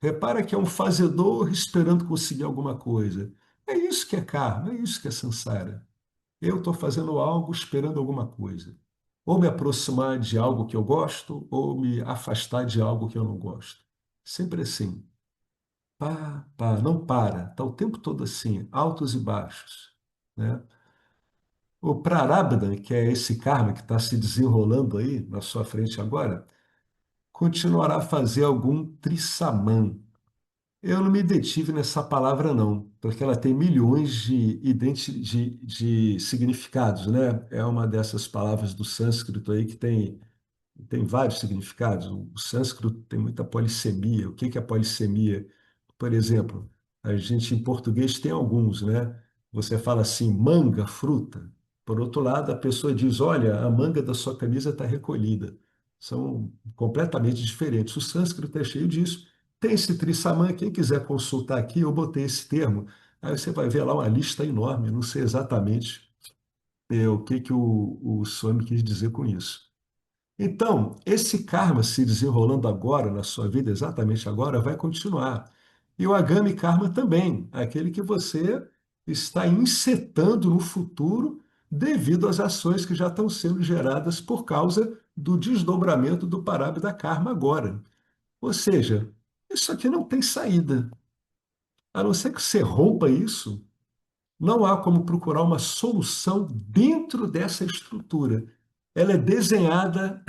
Repara que é um fazedor esperando conseguir alguma coisa. É isso que é karma, é isso que é samsara. Eu estou fazendo algo esperando alguma coisa. Ou me aproximar de algo que eu gosto, ou me afastar de algo que eu não gosto. Sempre assim. Pá, pá, não para. Está o tempo todo assim, altos e baixos, né? O Prarabdha, que é esse karma que está se desenrolando aí na sua frente agora, continuará a fazer algum trissamã. Eu não me detive nessa palavra, não, porque ela tem milhões de significados, né? É uma dessas palavras do sânscrito aí que tem vários significados. O sânscrito tem muita polissemia. O que que é polissemia? Por exemplo, a gente em português tem alguns, né? Você fala assim, manga, fruta. Por outro lado, a pessoa diz, olha, a manga da sua camisa está recolhida. São completamente diferentes. O sânscrito é cheio disso. Tem esse trissamã, quem quiser consultar aqui, eu botei esse termo. Aí você vai ver lá uma lista enorme. Eu não sei exatamente o que que o Swami quis dizer com isso. Então, esse karma se desenrolando agora, na sua vida, exatamente agora, vai continuar. E o Agami Karma também, aquele que você está insetando no futuro devido às ações que já estão sendo geradas por causa do desdobramento do Parabdha Karma agora. Ou seja, isso aqui não tem saída. A não ser que você rompa isso, não há como procurar uma solução dentro dessa estrutura. Ela é desenhada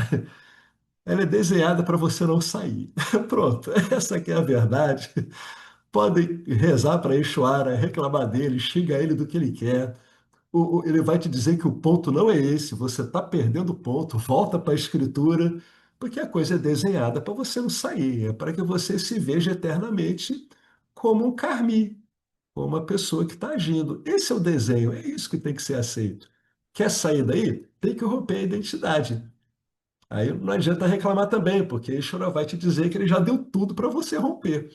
Ela é desenhada para você não sair. Pronto, essa aqui é a verdade. Podem rezar para Eixoara, reclamar dele, xingar ele do que ele quer. Ele vai te dizer que o ponto não é esse, você está perdendo o ponto, volta para a escritura, porque a coisa é desenhada para você não sair, é para que você se veja eternamente como um karmi, como uma pessoa que está agindo. Esse é o desenho, é isso que tem que ser aceito. Quer sair daí? Tem que romper a identidade. Aí não adianta reclamar também, porque Ishvara vai te dizer que ele já deu tudo para você romper.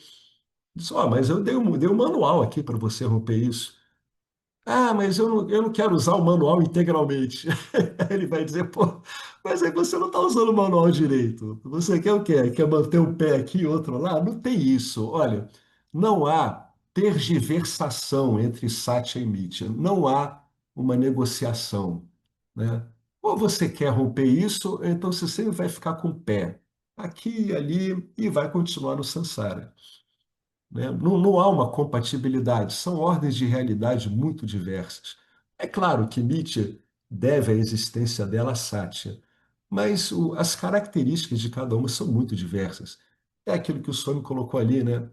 Diz, ó, mas eu dei um manual aqui para você romper isso. Ah, mas eu não quero usar o manual integralmente. Aí ele vai dizer, pô, mas aí você não está usando o manual direito. Você quer o quê? Quer manter um pé aqui e outro lá? Não tem isso. Olha, não há tergiversação entre Satya e Mithya. Não há uma negociação, né? Ou você quer romper isso, então você sempre vai ficar com o pé aqui e ali e vai continuar no samsara, né? Não há uma compatibilidade, são ordens de realidade muito diversas. É claro que Nietzsche deve a existência dela a Sátia, mas as características de cada uma são muito diversas. É aquilo que o Swami colocou ali, né?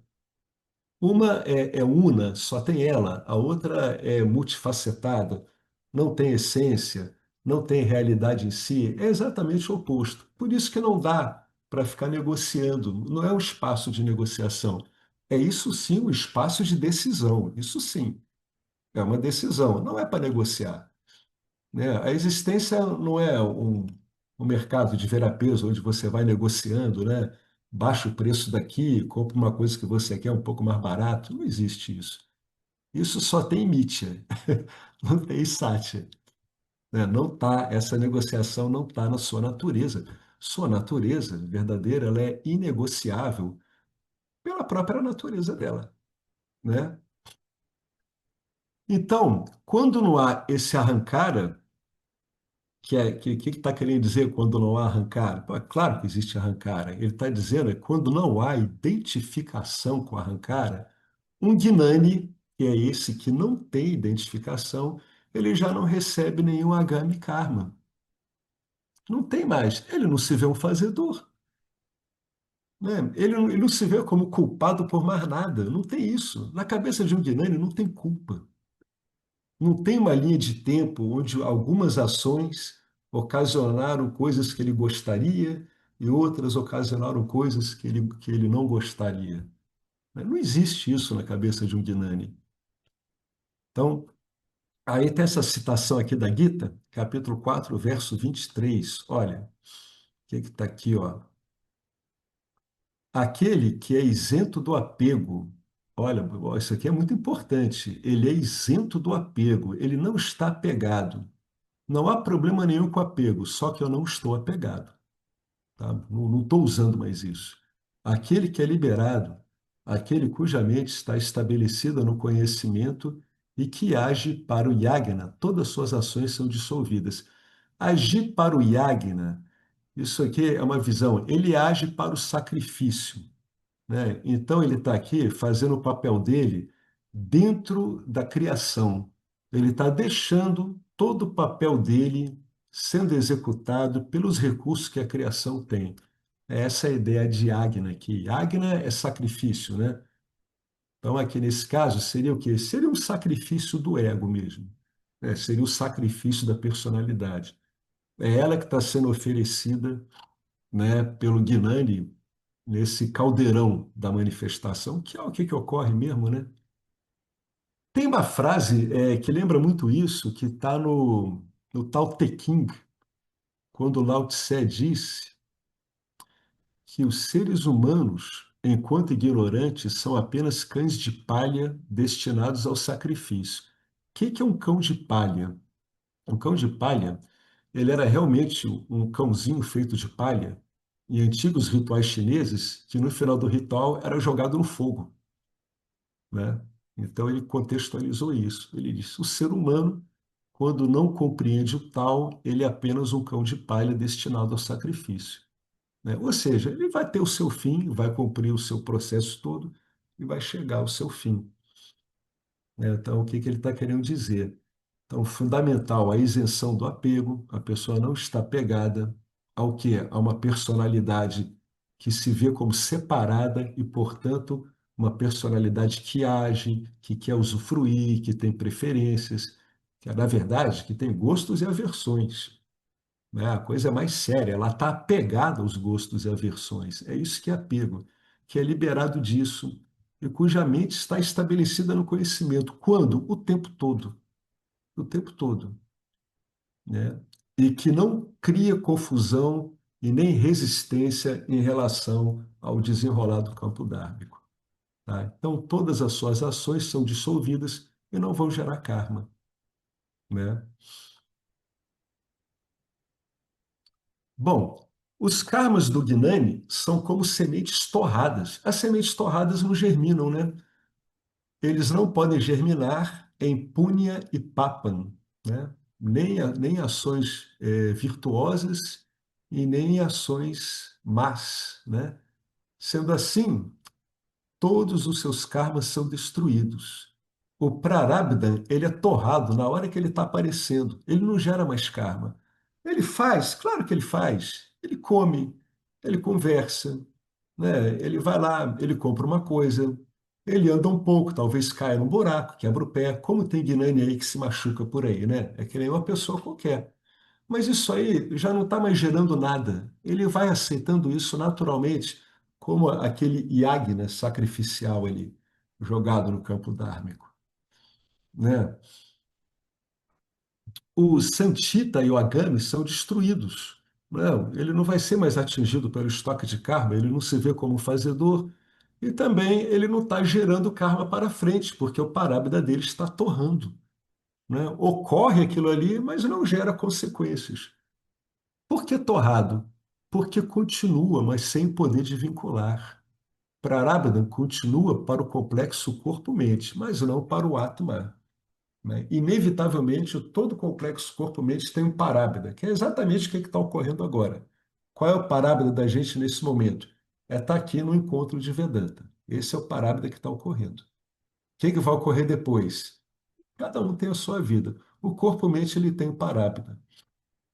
Uma é una, só tem ela, a outra é multifacetada, não tem essência, não tem realidade em si, é exatamente o oposto. Por isso que não dá para ficar negociando, não é um espaço de negociação. É isso sim um espaço de decisão, isso sim, é uma decisão, não é para negociar, né? A existência não é um mercado de ver-a-peso onde você vai negociando, né? Baixa o preço daqui, compra uma coisa que você quer um pouco mais barato. Não existe isso. Isso só tem Nietzsche, não tem Satya, né? Não tá, essa negociação não está na sua natureza. Sua natureza verdadeira, ela é inegociável pela própria natureza dela, né? Então, quando não há esse arrancara, que está querendo dizer quando não há arrancar? Pô, é claro que existe arrancar. Ele está dizendo que quando não há identificação com arrancar, um Gnani, que é esse que não tem identificação, ele já não recebe nenhum Agami Karma. Não tem mais. Ele não se vê um fazedor, né? Ele não se vê como culpado por mais nada. Não tem isso. Na cabeça de um Gnani não tem culpa. Não tem uma linha de tempo onde algumas ações ocasionaram coisas que ele gostaria e outras ocasionaram coisas que ele não gostaria. Não existe isso na cabeça de um Gnani. Então, aí tem essa citação aqui da Gita, capítulo 4, verso 23. Olha, o que está aqui, ó? Aquele que é isento do apego. Olha, isso aqui é muito importante. Ele é isento do apego, ele não está apegado. Não há problema nenhum com apego, só que eu não estou apegado, tá? Não estou usando mais isso. Aquele que é liberado, aquele cuja mente está estabelecida no conhecimento e que age para o yagna, todas suas ações são dissolvidas. Agir para o yagna, isso aqui é uma visão, ele age para o sacrifício, né? Então ele está aqui fazendo o papel dele dentro da criação. Ele está deixando todo o papel dele sendo executado pelos recursos que a criação tem. Essa é a ideia de Agna aqui. Agna é sacrifício, né? Então, aqui nesse caso, seria o quê? Seria um sacrifício do ego mesmo, né? Seria o sacrifício da personalidade. É ela que está sendo oferecida, né, pelo Gnani nesse caldeirão da manifestação, que é o que ocorre mesmo, né? Tem uma frase que lembra muito isso, que está no Tao Te Ching, quando Lao Tse disse que os seres humanos, enquanto ignorantes, são apenas cães de palha destinados ao sacrifício. O que é um cão de palha? Um cão de palha, ele era realmente um cãozinho feito de palha, em antigos rituais chineses, que no final do ritual era jogado no fogo, né? Então ele contextualizou isso. Ele disse: o ser humano, quando não compreende o tal, ele é apenas um cão de palha destinado ao sacrifício, né? Ou seja, ele vai ter o seu fim, vai cumprir o seu processo todo e vai chegar ao seu fim, né? Então, o que que ele está querendo dizer? Então, fundamental a isenção do apego, a pessoa não está pegada ao que? A uma personalidade que se vê como separada e, portanto, uma personalidade que age, que quer usufruir, que tem preferências, que, na verdade, que tem gostos e aversões, né? A coisa é mais séria, ela está apegada aos gostos e aversões. É isso que é apego, que é liberado disso e cuja mente está estabelecida no conhecimento. Quando? O tempo todo. O tempo todo, né? E que não cria confusão e nem resistência em relação ao desenrolar do campo dármico, tá? Então, todas as suas ações são dissolvidas e não vão gerar karma, né? Bom, os karmas do Gnani são como sementes torradas. As sementes torradas não germinam, né? Eles não podem germinar em Punya e Papan, né? Nem ações virtuosas e nem ações más, né? Sendo assim, todos os seus karmas são destruídos. O Prarabdha, ele é torrado na hora que ele está aparecendo. Ele não gera mais karma. Ele faz, claro que ele faz. Ele come, ele conversa, né? Ele vai lá, ele compra uma coisa, ele anda um pouco, talvez caia num buraco, quebra o pé, como tem Gnani aí que se machuca por aí, né? É que nem uma pessoa qualquer. Mas isso aí já não está mais gerando nada. Ele vai aceitando isso naturalmente, como aquele yagna sacrificial ali, jogado no campo dármico, né? O Sanchita e o Agami são destruídos. Não, ele não vai ser mais atingido pelo estoque de karma, ele não se vê como fazedor, e também ele não está gerando karma para frente, porque o parábida dele está torrando, né? Ocorre aquilo ali, mas não gera consequências. Por que torrado? Porque continua, mas sem poder de vincular. Prarabdha continua para o complexo corpo-mente, mas não para o Atma, né? Inevitavelmente, todo complexo corpo-mente tem um parábdha, que é exatamente o que está ocorrendo agora. Qual é o parábdha da gente nesse momento? É estar aqui no encontro de Vedanta. Esse é o parábdha que está ocorrendo. O que vai ocorrer depois? Cada um tem a sua vida. O corpo-mente ele tem um parábdha.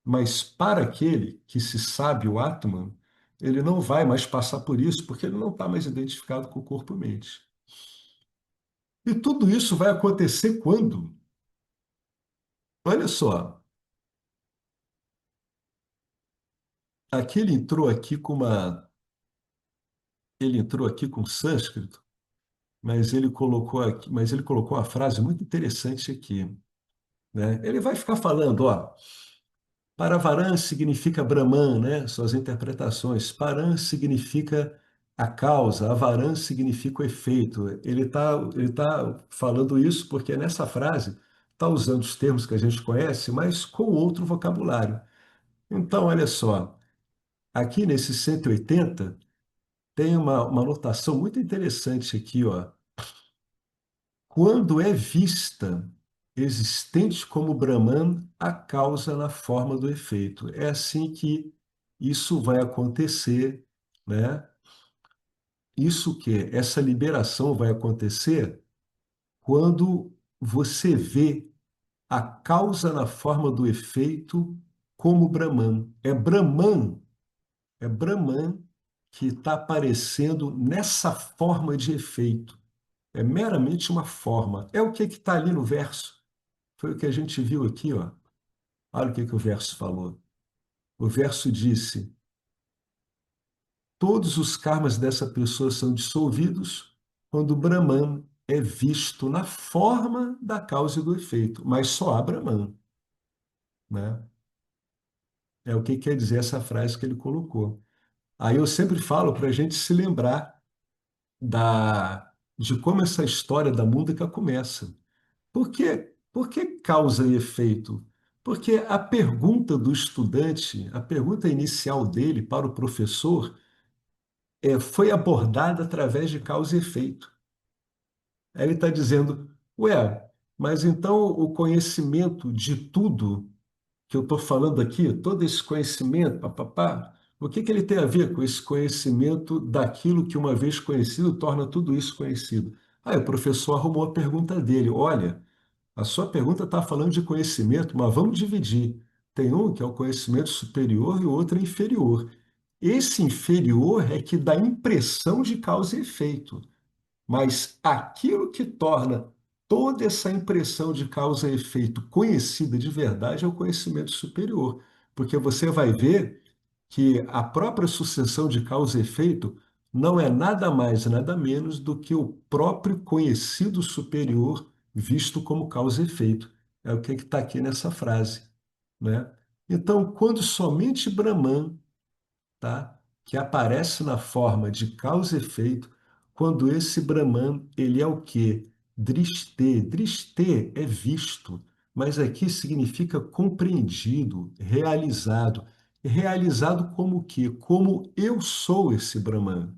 Mas para aquele que se sabe o Atman, ele não vai mais passar por isso, porque ele não está mais identificado com o corpo-mente. E tudo isso vai acontecer quando? Olha só, aqui ele entrou aqui com sânscrito, mas ele colocou uma frase muito interessante aqui, né? Ele vai ficar falando, ó, Paravaran significa Brahman, né? Suas interpretações. Paran significa a causa, Avaran significa o efeito. Ele tá falando isso porque nessa frase está usando os termos que a gente conhece, mas com outro vocabulário. Então, olha só, aqui nesse 180 tem uma notação muito interessante aqui, ó. quando é vista existente como Brahman a causa na forma do efeito. É assim que isso vai acontecer, né? Isso que essa liberação vai acontecer quando você vê a causa na forma do efeito como Brahman. É Brahman que está aparecendo nessa forma de efeito. É meramente uma forma. É o que está ali no verso. Foi o que a gente viu aqui, ó. Olha o que o verso falou. O verso disse: todos os karmas dessa pessoa são dissolvidos quando o Brahman é visto na forma da causa e do efeito, mas só há Brahman, né? É o que quer dizer essa frase que ele colocou. Aí eu sempre falo para a gente se lembrar de como essa história da música começa. Por que causa e efeito? Porque a pergunta do estudante, a pergunta inicial dele para o professor, foi abordada através de causa e efeito. Aí ele está dizendo, ué, mas então o conhecimento de tudo que eu estou falando aqui, todo esse conhecimento, papapá, o que ele tem a ver com esse conhecimento daquilo que, uma vez conhecido, torna tudo isso conhecido? Aí o professor arrumou a pergunta dele, olha, a sua pergunta está falando de conhecimento, mas vamos dividir. Tem um que é o conhecimento superior e o outro é inferior. Esse inferior é que dá impressão de causa e efeito. Mas aquilo que torna toda essa impressão de causa e efeito conhecida de verdade é o conhecimento superior. Porque você vai ver que a própria sucessão de causa e efeito não é nada mais, nada menos do que o próprio conhecido superior visto como causa e efeito. É o que está aqui nessa frase, né? Então, quando somente Brahman, tá, que aparece na forma de causa e efeito, quando esse Brahman, ele é o quê? Drishte. Drishte é visto, mas aqui significa compreendido, realizado. Realizado como o quê? Como eu sou esse Brahman.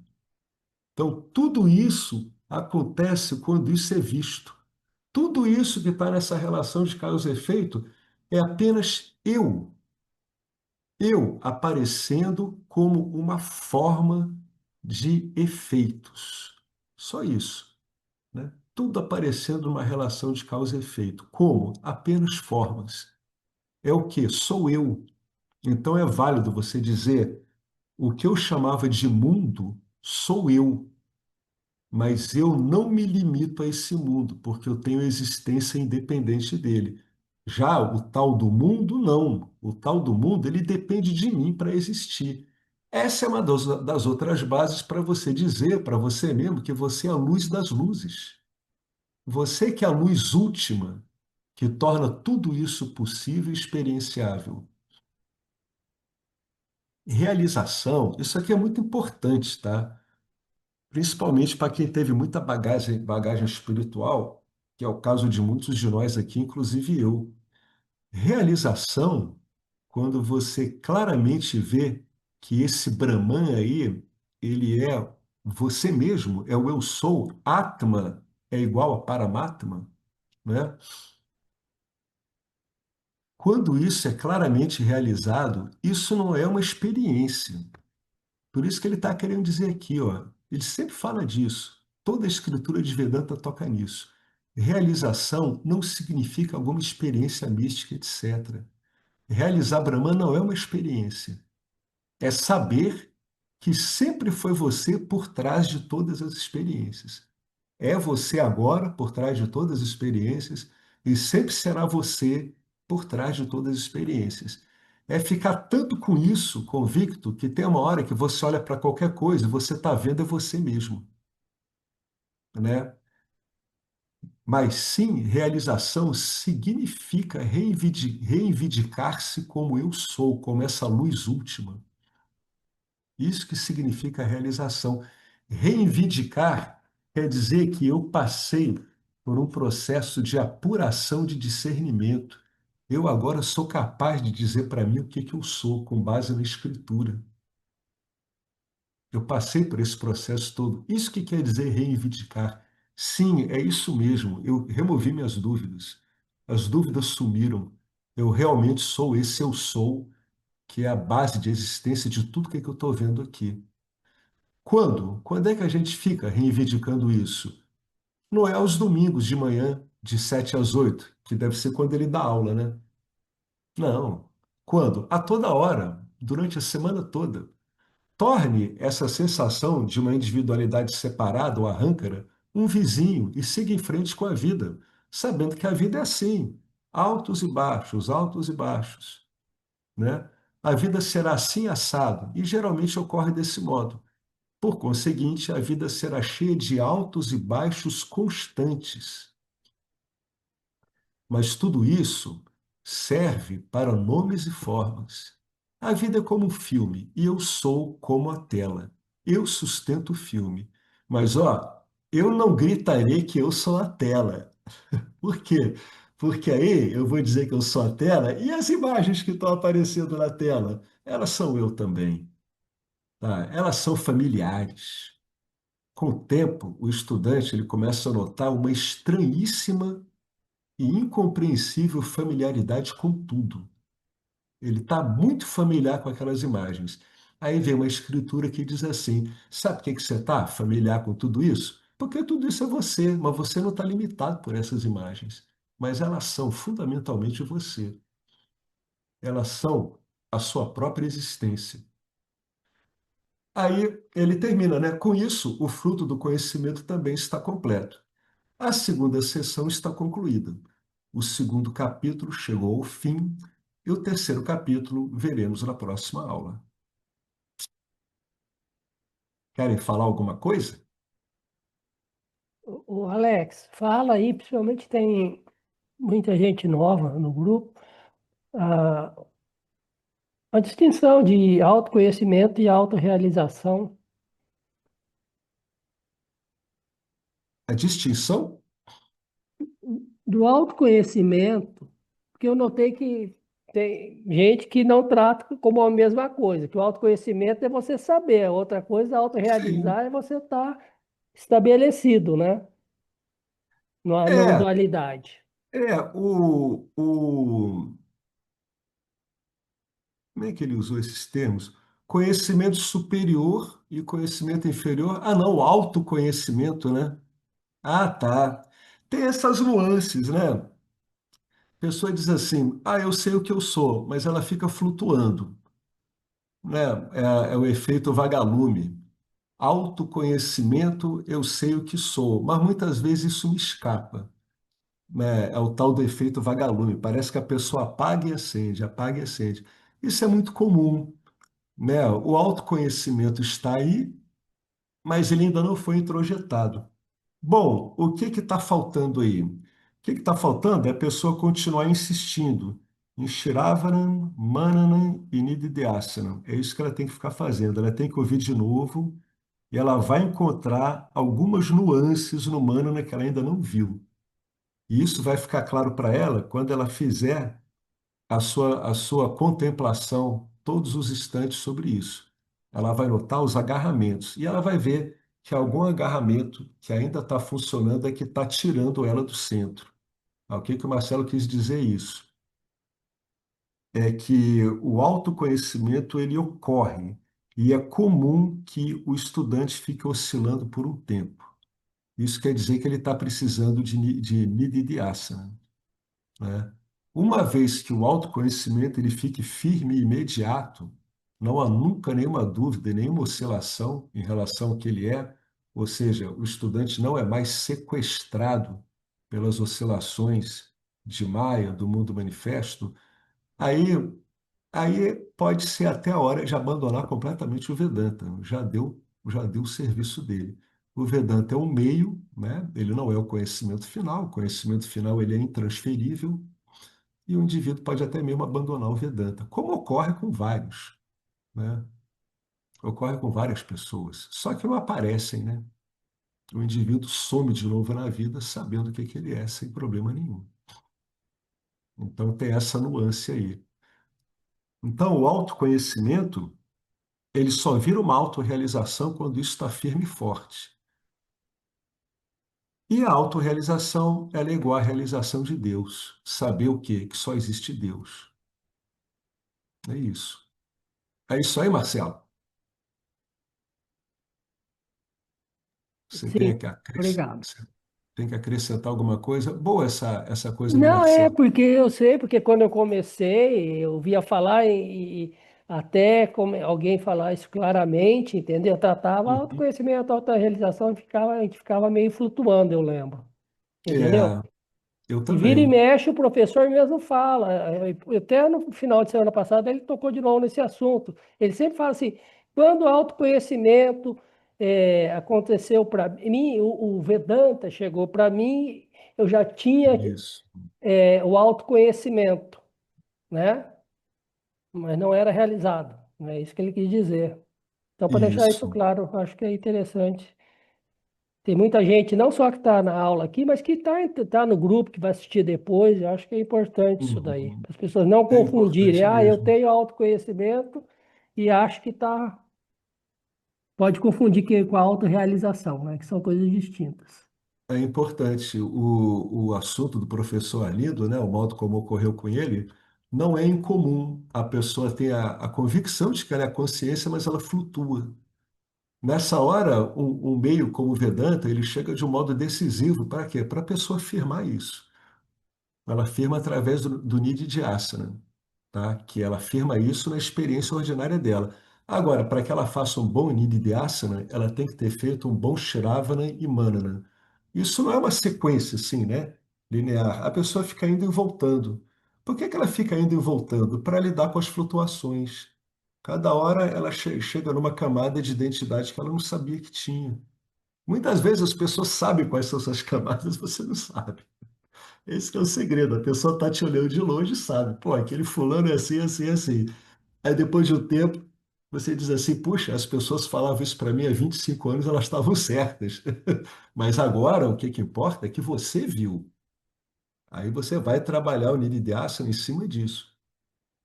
Então, tudo isso acontece quando isso é visto. Tudo isso que está nessa relação de causa e efeito é apenas eu aparecendo como uma forma de efeitos. Só isso, né? Tudo aparecendo numa relação de causa e efeito. Como? Apenas formas. É o que? Sou eu. Então é válido você dizer o que eu chamava de mundo sou eu. Mas eu não me limito a esse mundo, porque eu tenho existência independente dele. Já o tal do mundo, não. O tal do mundo, ele depende de mim para existir. Essa é uma das outras bases para você dizer para você mesmo que você é a luz das luzes. Você que é a luz última, que torna tudo isso possível e experienciável. Realização, isso aqui é muito importante, tá? Principalmente para quem teve muita bagagem espiritual, que é o caso de muitos de nós aqui, inclusive eu. Realização, quando você claramente vê que esse Brahman aí, ele é você mesmo, é o eu sou, Atma é igual a Paramatma, né? Quando isso é claramente realizado, isso não é uma experiência. Por isso que ele está querendo dizer aqui, ó, ele sempre fala disso. Toda a escritura de Vedanta toca nisso. Realização não significa alguma experiência mística, etc. Realizar Brahman não é uma experiência. É saber que sempre foi você por trás de todas as experiências. É você agora por trás de todas as experiências e sempre será você por trás de todas as experiências. É ficar tanto com isso, convicto, que tem uma hora que você olha para qualquer coisa e você está vendo é você mesmo, né? Mas sim, realização significa reivindicar-se como eu sou, como essa luz última. Isso que significa realização. Reivindicar quer dizer que eu passei por um processo de apuração de discernimento. Eu agora sou capaz de dizer para mim o que que eu sou, com base na Escritura. Eu passei por esse processo todo. Isso que quer dizer reivindicar. Sim, é isso mesmo. Eu removi minhas dúvidas. As dúvidas sumiram. Eu realmente sou esse eu sou, que é a base de existência de tudo que eu estou vendo aqui. Quando? Quando é que a gente fica reivindicando isso? Não é aos domingos de manhã, de 7 às 8, que deve ser quando ele dá aula, né? Não. Quando? A toda hora, durante a semana toda. Torne essa sensação de uma individualidade separada ou arrâncara um vizinho e siga em frente com a vida, sabendo que a vida é assim, altos e baixos, né? A vida será assim assado e geralmente ocorre desse modo. Por conseguinte, a vida será cheia de altos e baixos constantes. Mas tudo isso serve para nomes e formas. A vida é como um filme e eu sou como a tela. Eu sustento o filme. Mas, ó, eu não gritarei que eu sou a tela. Por quê? Porque aí eu vou dizer que eu sou a tela e as imagens que estão aparecendo na tela, elas são eu também, tá? Elas são familiares. Com o tempo, o estudante ele começa a notar uma estranhíssima e incompreensível familiaridade com tudo. Ele está muito familiar com aquelas imagens. Aí vem uma escritura que diz assim: sabe por que você está familiar com tudo isso? Porque tudo isso é você, mas você não está limitado por essas imagens. Mas elas são fundamentalmente você. Elas são a sua própria existência. Aí ele termina, né? Com isso, o fruto do conhecimento também está completo. A segunda sessão está concluída. O segundo capítulo chegou ao fim e o terceiro capítulo veremos na próxima aula. Querem falar alguma coisa? O Alex, fala aí, principalmente tem muita gente nova no grupo, a, a distinção de autoconhecimento e autorrealização. A distinção? Do autoconhecimento, porque eu notei que tem gente que não trata como a mesma coisa, que o autoconhecimento é você saber, a outra coisa, Sim. autorrealizar é você estar estabelecido, né? Numa É, dualidade. como é que ele usou esses termos? Conhecimento superior e conhecimento inferior. Ah, não, autoconhecimento, né? Ah, tá. Tem essas nuances, né? A pessoa diz assim: ah, eu sei o que eu sou, mas ela fica flutuando, né? É o efeito vagalume. Autoconhecimento, eu sei o que sou, mas muitas vezes isso me escapa, né? É o tal do efeito vagalume. Parece que a pessoa apaga e acende, apaga e acende. Isso é muito comum, né? O autoconhecimento está aí, mas ele ainda não foi introjetado. Bom, o que está faltando aí? O que está faltando é a pessoa continuar insistindo em Shiravaram, Mananam e Nididhyasana. É isso que ela tem que ficar fazendo. Ela tem que ouvir de novo e ela vai encontrar algumas nuances no Manana que ela ainda não viu. E isso vai ficar claro para ela quando ela fizer a sua contemplação todos os instantes sobre isso. Ela vai notar os agarramentos e ela vai ver que algum agarramento que ainda está funcionando é que está tirando ela do centro. O que que o Marcelo quis dizer isso? É que o autoconhecimento ele ocorre e é comum que o estudante fique oscilando por um tempo. Isso quer dizer que ele está precisando de nididhyasana, né? Uma vez que o autoconhecimento ele fique firme e imediato, não há nunca nenhuma dúvida, nenhuma oscilação em relação ao que ele é, ou seja, o estudante não é mais sequestrado pelas oscilações de Maia, do mundo manifesto, aí, aí pode ser até a hora de abandonar completamente o Vedanta, já deu o serviço dele. O Vedanta é um meio, né? Ele não é o conhecimento final ele é intransferível, e o indivíduo pode até mesmo abandonar o Vedanta, como ocorre com vários, né? Ocorre com várias pessoas, só que não aparecem, né? O indivíduo some de novo na vida sabendo o que que ele é, sem problema nenhum. Então tem essa nuance aí. Então o autoconhecimento, ele só vira uma autorrealização quando isso está firme e forte. E a autorrealização, ela é igual à realização de Deus. Saber o quê? Que só existe Deus. É isso. É isso aí, Marcelo. Você Sim, tem que obrigado. você tem que acrescentar alguma coisa? Boa essa coisa do Não, é Marcelo. porque eu sei, porque quando eu comecei, eu via falar e até como alguém falar isso claramente, entendeu? Eu tratava Uhum. autoconhecimento, autorrealização, a gente ficava meio flutuando, eu lembro, entendeu? É, eu E vira e também. mexe, o professor mesmo fala. Até no final de semana passada ele tocou de novo nesse assunto. Ele sempre fala assim: quando o autoconhecimento aconteceu para mim, o Vedanta chegou para mim, eu já tinha Isso. o autoconhecimento, né? Mas não era realizado. É isso que ele quis dizer. Então, para deixar isso Isso. claro, eu acho que é interessante. Tem muita gente, não só que está na aula aqui, mas que está no grupo, que vai assistir depois. Eu acho que é importante isso daí. Uhum. Para as pessoas não É confundirem. importante Ah, eu mesmo. tenho autoconhecimento e acho que tá. Pode confundir com a autorrealização, né? Que são coisas distintas. É importante. O assunto do professor Arlindo, né, o modo como ocorreu com ele, não é incomum. A pessoa tem a convicção de que ela é a consciência, mas ela flutua. Nessa hora, um meio como o Vedanta, ele chega de um modo decisivo. Para quê? Para a pessoa afirmar isso. Ela afirma através do Nididhyasana, tá? Que ela afirma isso na experiência ordinária dela. Agora, para que ela faça um bom Nididhyasana, ela tem que ter feito um bom Shravana e Manana. Isso não é uma sequência assim, né? Linear. A pessoa fica indo e voltando. Por que que ela fica indo e voltando? Para lidar com as flutuações. Cada hora ela chega numa camada de identidade que ela não sabia que tinha. Muitas vezes as pessoas sabem quais são essas camadas, você não sabe. Esse que é o segredo. A pessoa está te olhando de longe e sabe, pô, aquele fulano é assim, assim, assim. Aí depois de um tempo, você diz assim, puxa, as pessoas falavam isso para mim há 25 anos, elas estavam certas. Mas agora o que que importa é que você viu. Aí você vai trabalhar o Nididhyasana em cima disso.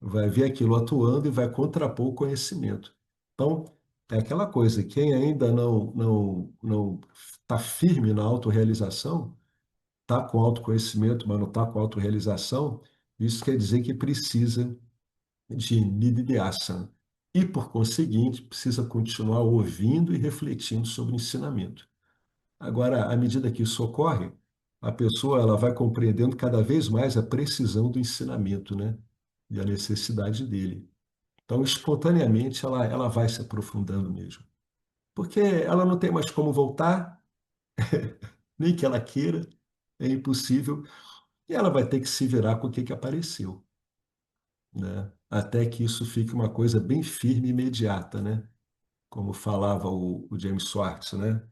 Vai ver aquilo atuando e vai contrapor o conhecimento. Então, é aquela coisa, quem ainda não está firme na autorrealização, está com autoconhecimento, mas não está com autorrealização, isso quer dizer que precisa de Nididhyasana. E, por conseguinte, precisa continuar ouvindo e refletindo sobre o ensinamento. Agora, à medida que isso ocorre, a pessoa ela vai compreendendo cada vez mais a precisão do ensinamento, né? E a necessidade dele. Então, espontaneamente, ela vai se aprofundando mesmo. Porque ela não tem mais como voltar, nem que ela queira, é impossível, e ela vai ter que se virar com o que que apareceu, né? Até que isso fique uma coisa bem firme e imediata, né? Como falava o James Schwartz, né?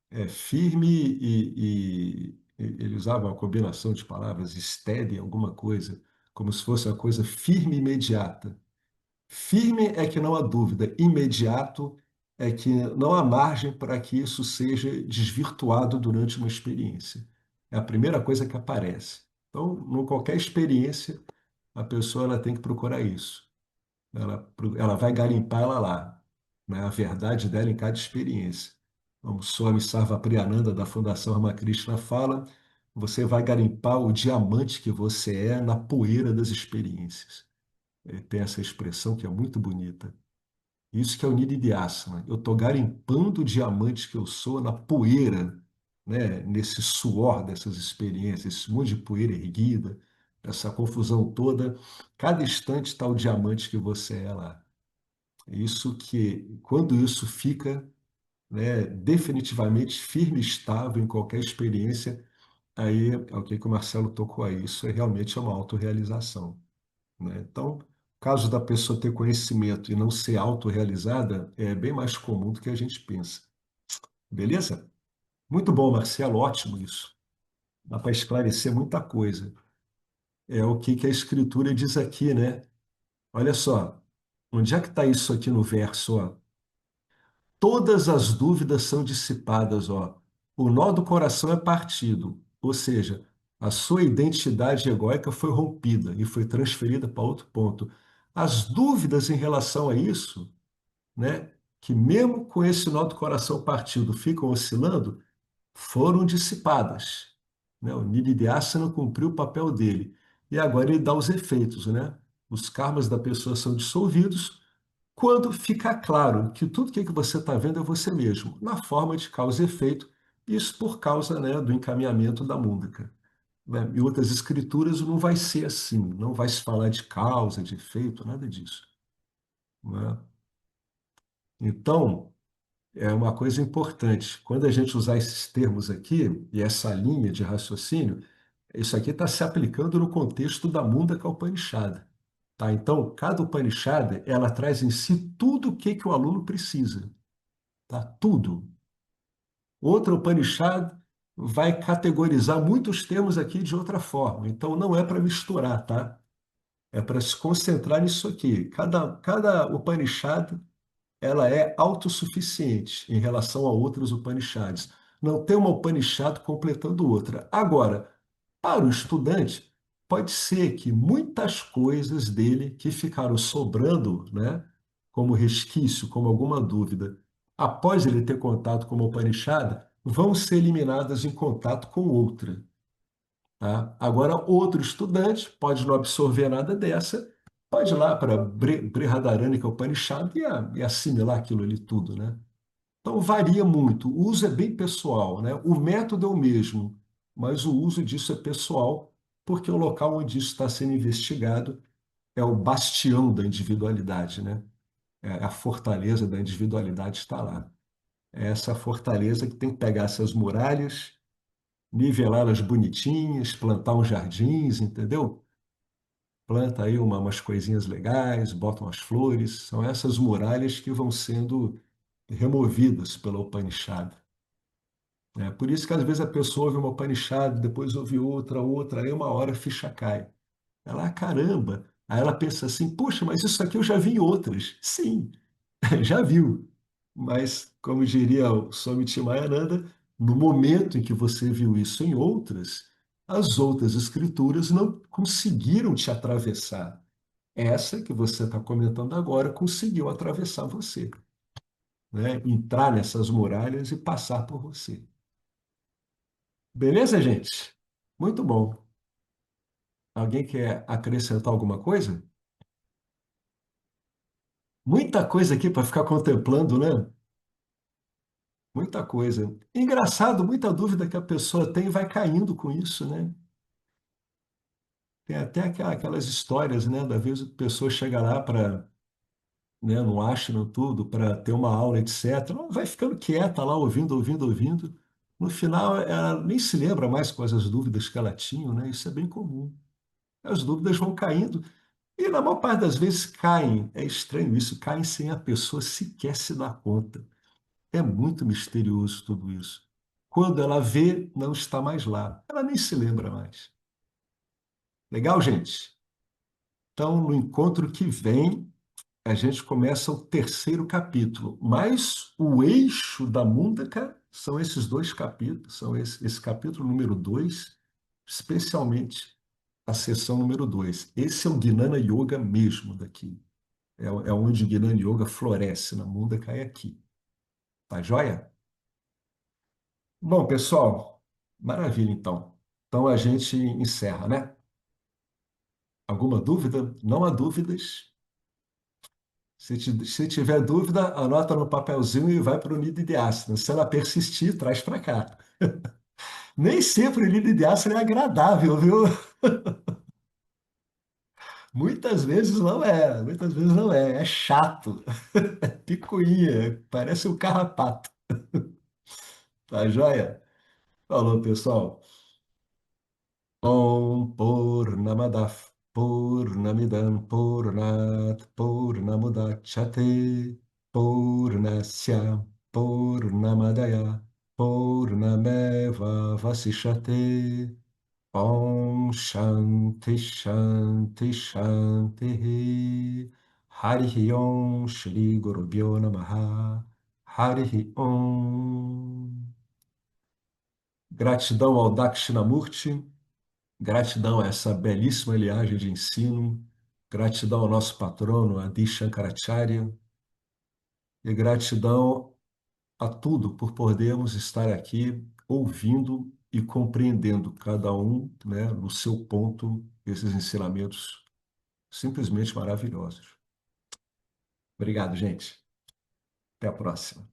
É firme ele usava uma combinação de palavras, steady, alguma coisa, como se fosse uma coisa firme e imediata. Firme é que não há dúvida, imediato é que não há margem para que isso seja desvirtuado durante uma experiência. É a primeira coisa que aparece. Então, em qualquer experiência, a pessoa ela tem que procurar isso. Ela vai garimpar ela lá, né? A verdade dela em cada experiência. Como Swami Sarvapriyananda, da Fundação Ramakrishna, fala, você vai garimpar o diamante que você é na poeira das experiências. Ele tem essa expressão que é muito bonita. Isso que é o Nididhyasana. Eu estou garimpando o diamante que eu sou na poeira, né? Nesse suor dessas experiências, esse monte de poeira erguida, essa confusão toda. Cada instante está o diamante que você é lá. Isso que, quando isso fica, né, definitivamente firme e estável em qualquer experiência, aí é o que o Marcelo tocou aí. Isso é realmente uma autorrealização, né? Então, o caso da pessoa ter conhecimento e não ser autorrealizada é bem mais comum do que a gente pensa. Beleza? Muito bom, Marcelo, ótimo isso. Dá para esclarecer muita coisa. É o que a Escritura diz aqui, né? Olha só, onde é que está isso aqui no verso? Ó? Todas as dúvidas são dissipadas, ó. O nó do coração é partido, ou seja, a sua identidade egóica foi rompida e foi transferida para outro ponto. As dúvidas em relação a isso, né, que mesmo com esse nó do coração partido ficam oscilando, foram dissipadas, né? O Nididhyasana cumpriu o papel dele. E agora ele dá os efeitos, né? Os karmas da pessoa são dissolvidos quando ficar claro que tudo que você está vendo é você mesmo, na forma de causa e efeito, isso por causa, né, do encaminhamento da música. Né? Em outras escrituras não vai ser assim, não vai se falar de causa, de efeito, nada disso. Né? Então, é uma coisa importante. Quando a gente usar esses termos aqui, e essa linha de raciocínio, isso aqui está se aplicando no contexto da Mundaka Upanishada. Tá? Então, cada Upanishada, ela traz em si tudo o que o aluno precisa. Tá? Tudo. Outra Upanishad vai categorizar muitos termos aqui de outra forma. Então, não é para misturar, tá? É para se concentrar nisso aqui. Cada Upanishad ela é autossuficiente em relação a outras Upanishads. Não tem uma Upanishad completando outra. Agora, para o estudante, pode ser que muitas coisas dele que ficaram sobrando, né, como resquício, como alguma dúvida, após ele ter contato com uma Upanishad, vão ser eliminadas em contato com outra. Tá? Agora, outro estudante pode não absorver nada dessa, pode ir lá para Brihadaranyaka Upanishad e assimilar aquilo ali tudo, né? Então, varia muito. O uso é bem pessoal, né? O método é o mesmo, mas o uso disso é pessoal, porque o local onde isso está sendo investigado é o bastião da individualidade, né? É a fortaleza da individualidade está lá. É essa fortaleza que tem que pegar essas muralhas, nivelá-las bonitinhas, plantar uns jardins, entendeu? Planta aí umas coisinhas legais, bota umas flores. São essas muralhas que vão sendo removidas pela Upanishad. É por isso que às vezes a pessoa ouve uma Upanishad, depois ouve outra, aí uma hora a ficha cai. Ela, caramba! Aí ela pensa assim, poxa, mas isso aqui eu já vi em outras. Sim, já viu. Mas, como diria o Swami Chimayananda, no momento em que você viu isso em outras, as outras escrituras não conseguiram te atravessar. Essa que você está comentando agora conseguiu atravessar você, né? Entrar nessas muralhas e passar por você. Beleza, gente? Muito bom. Alguém quer acrescentar alguma coisa? Muita coisa aqui para ficar contemplando, né? Muita coisa. Engraçado, muita dúvida que a pessoa tem vai caindo com isso, né? Tem até aquelas histórias, né? Da vez a pessoa chega lá para, né, no ashram tudo, para ter uma aula, etc. Ela vai ficando quieta lá, ouvindo. No final, ela nem se lembra mais quais as dúvidas que ela tinha, né? Isso é bem comum. As dúvidas vão caindo e, na maior parte das vezes, caem. É estranho isso, caem sem a pessoa sequer se dar conta. É muito misterioso tudo isso. Quando ela vê, não está mais lá. Ela nem se lembra mais. Legal, gente? Então, no encontro que vem, a gente começa o terceiro capítulo. Mas o eixo da Mundaka são esses dois capítulos, são esse capítulo número 2, especialmente a sessão número 2. Esse é o Gnana Yoga mesmo daqui. É onde o Gnana Yoga floresce, na Mundaka é aqui. Tá joia? Bom, pessoal, maravilha então. Então a gente encerra, né? Alguma dúvida? Não há dúvidas. Se tiver dúvida, anota no papelzinho e vai para o nido de ácido. Se ela persistir, traz para cá. Nem sempre o nido de ácido é agradável, viu? Muitas vezes não é. É chato, é picuinha, parece um carrapato. Tá joia? Falou, pessoal. Om Purnamadav Purnamidam Purnat Purnamudachyate Purnasya Purnamadaya Purnameva Vasishate Om Shanti Shanti Shanti Harihi Om Shri Gurubhyo Namaha Harihi Om. Gratidão ao Dakshinamurti. Gratidão a essa belíssima linhagem de ensino, gratidão ao nosso patrono, Adi Shankaracharya, e gratidão a tudo por podermos estar aqui ouvindo e compreendendo cada um, né, no seu ponto, esses ensinamentos simplesmente maravilhosos. Obrigado, gente. Até a próxima.